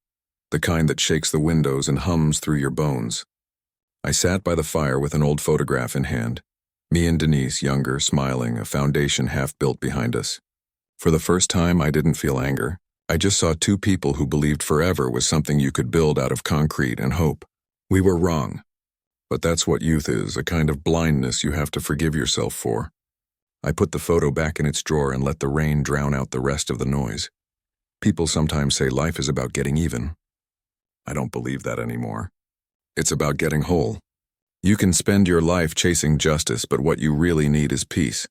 The kind that shakes the windows and hums through your bones. I sat by the fire with an old photograph in hand. Me and Denise, younger, smiling, a foundation half built behind us. For the first time, I didn't feel anger. I just saw two people who believed forever was something you could build out of concrete and hope. We were wrong. But that's what youth is, a kind of blindness you have to forgive yourself for. I put the photo back in its drawer and let the rain drown out the rest of the noise. People sometimes say life is about getting even. I don't believe that anymore. It's about getting whole. You can spend your life chasing justice, but what you really need is peace.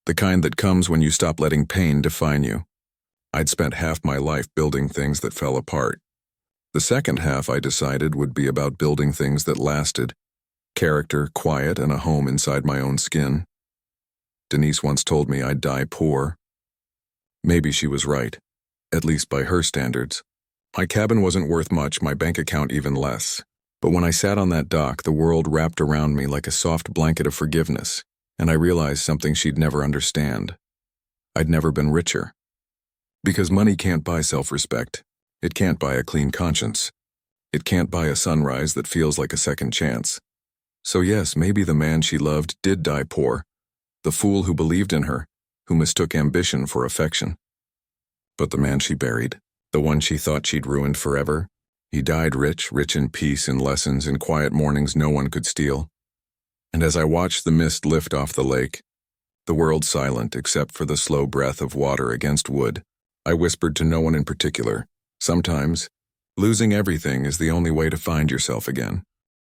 The kind that comes when you stop letting pain define you. I'd spent half my life building things that fell apart. The second half, I decided, would be about building things that lasted. Character, quiet, and a home inside my own skin. Denise once told me I'd die poor. Maybe she was right, at least by her standards. My cabin wasn't worth much, my bank account even less. But when I sat on that dock, the world wrapped around me like a soft blanket of forgiveness, and I realized something she'd never understand. I'd never been richer. Because money can't buy self-respect. It can't buy a clean conscience. It can't buy a sunrise that feels like a second chance. So yes, maybe the man she loved did die poor. The fool who believed in her, who mistook ambition for affection. But the man she buried, the one she thought she'd ruined forever, he died rich, rich in peace, in lessons, in quiet mornings no one could steal. And as I watched the mist lift off the lake, the world silent except for the slow breath of water against wood, I whispered to no one in particular, sometimes, losing everything is the only way to find yourself again.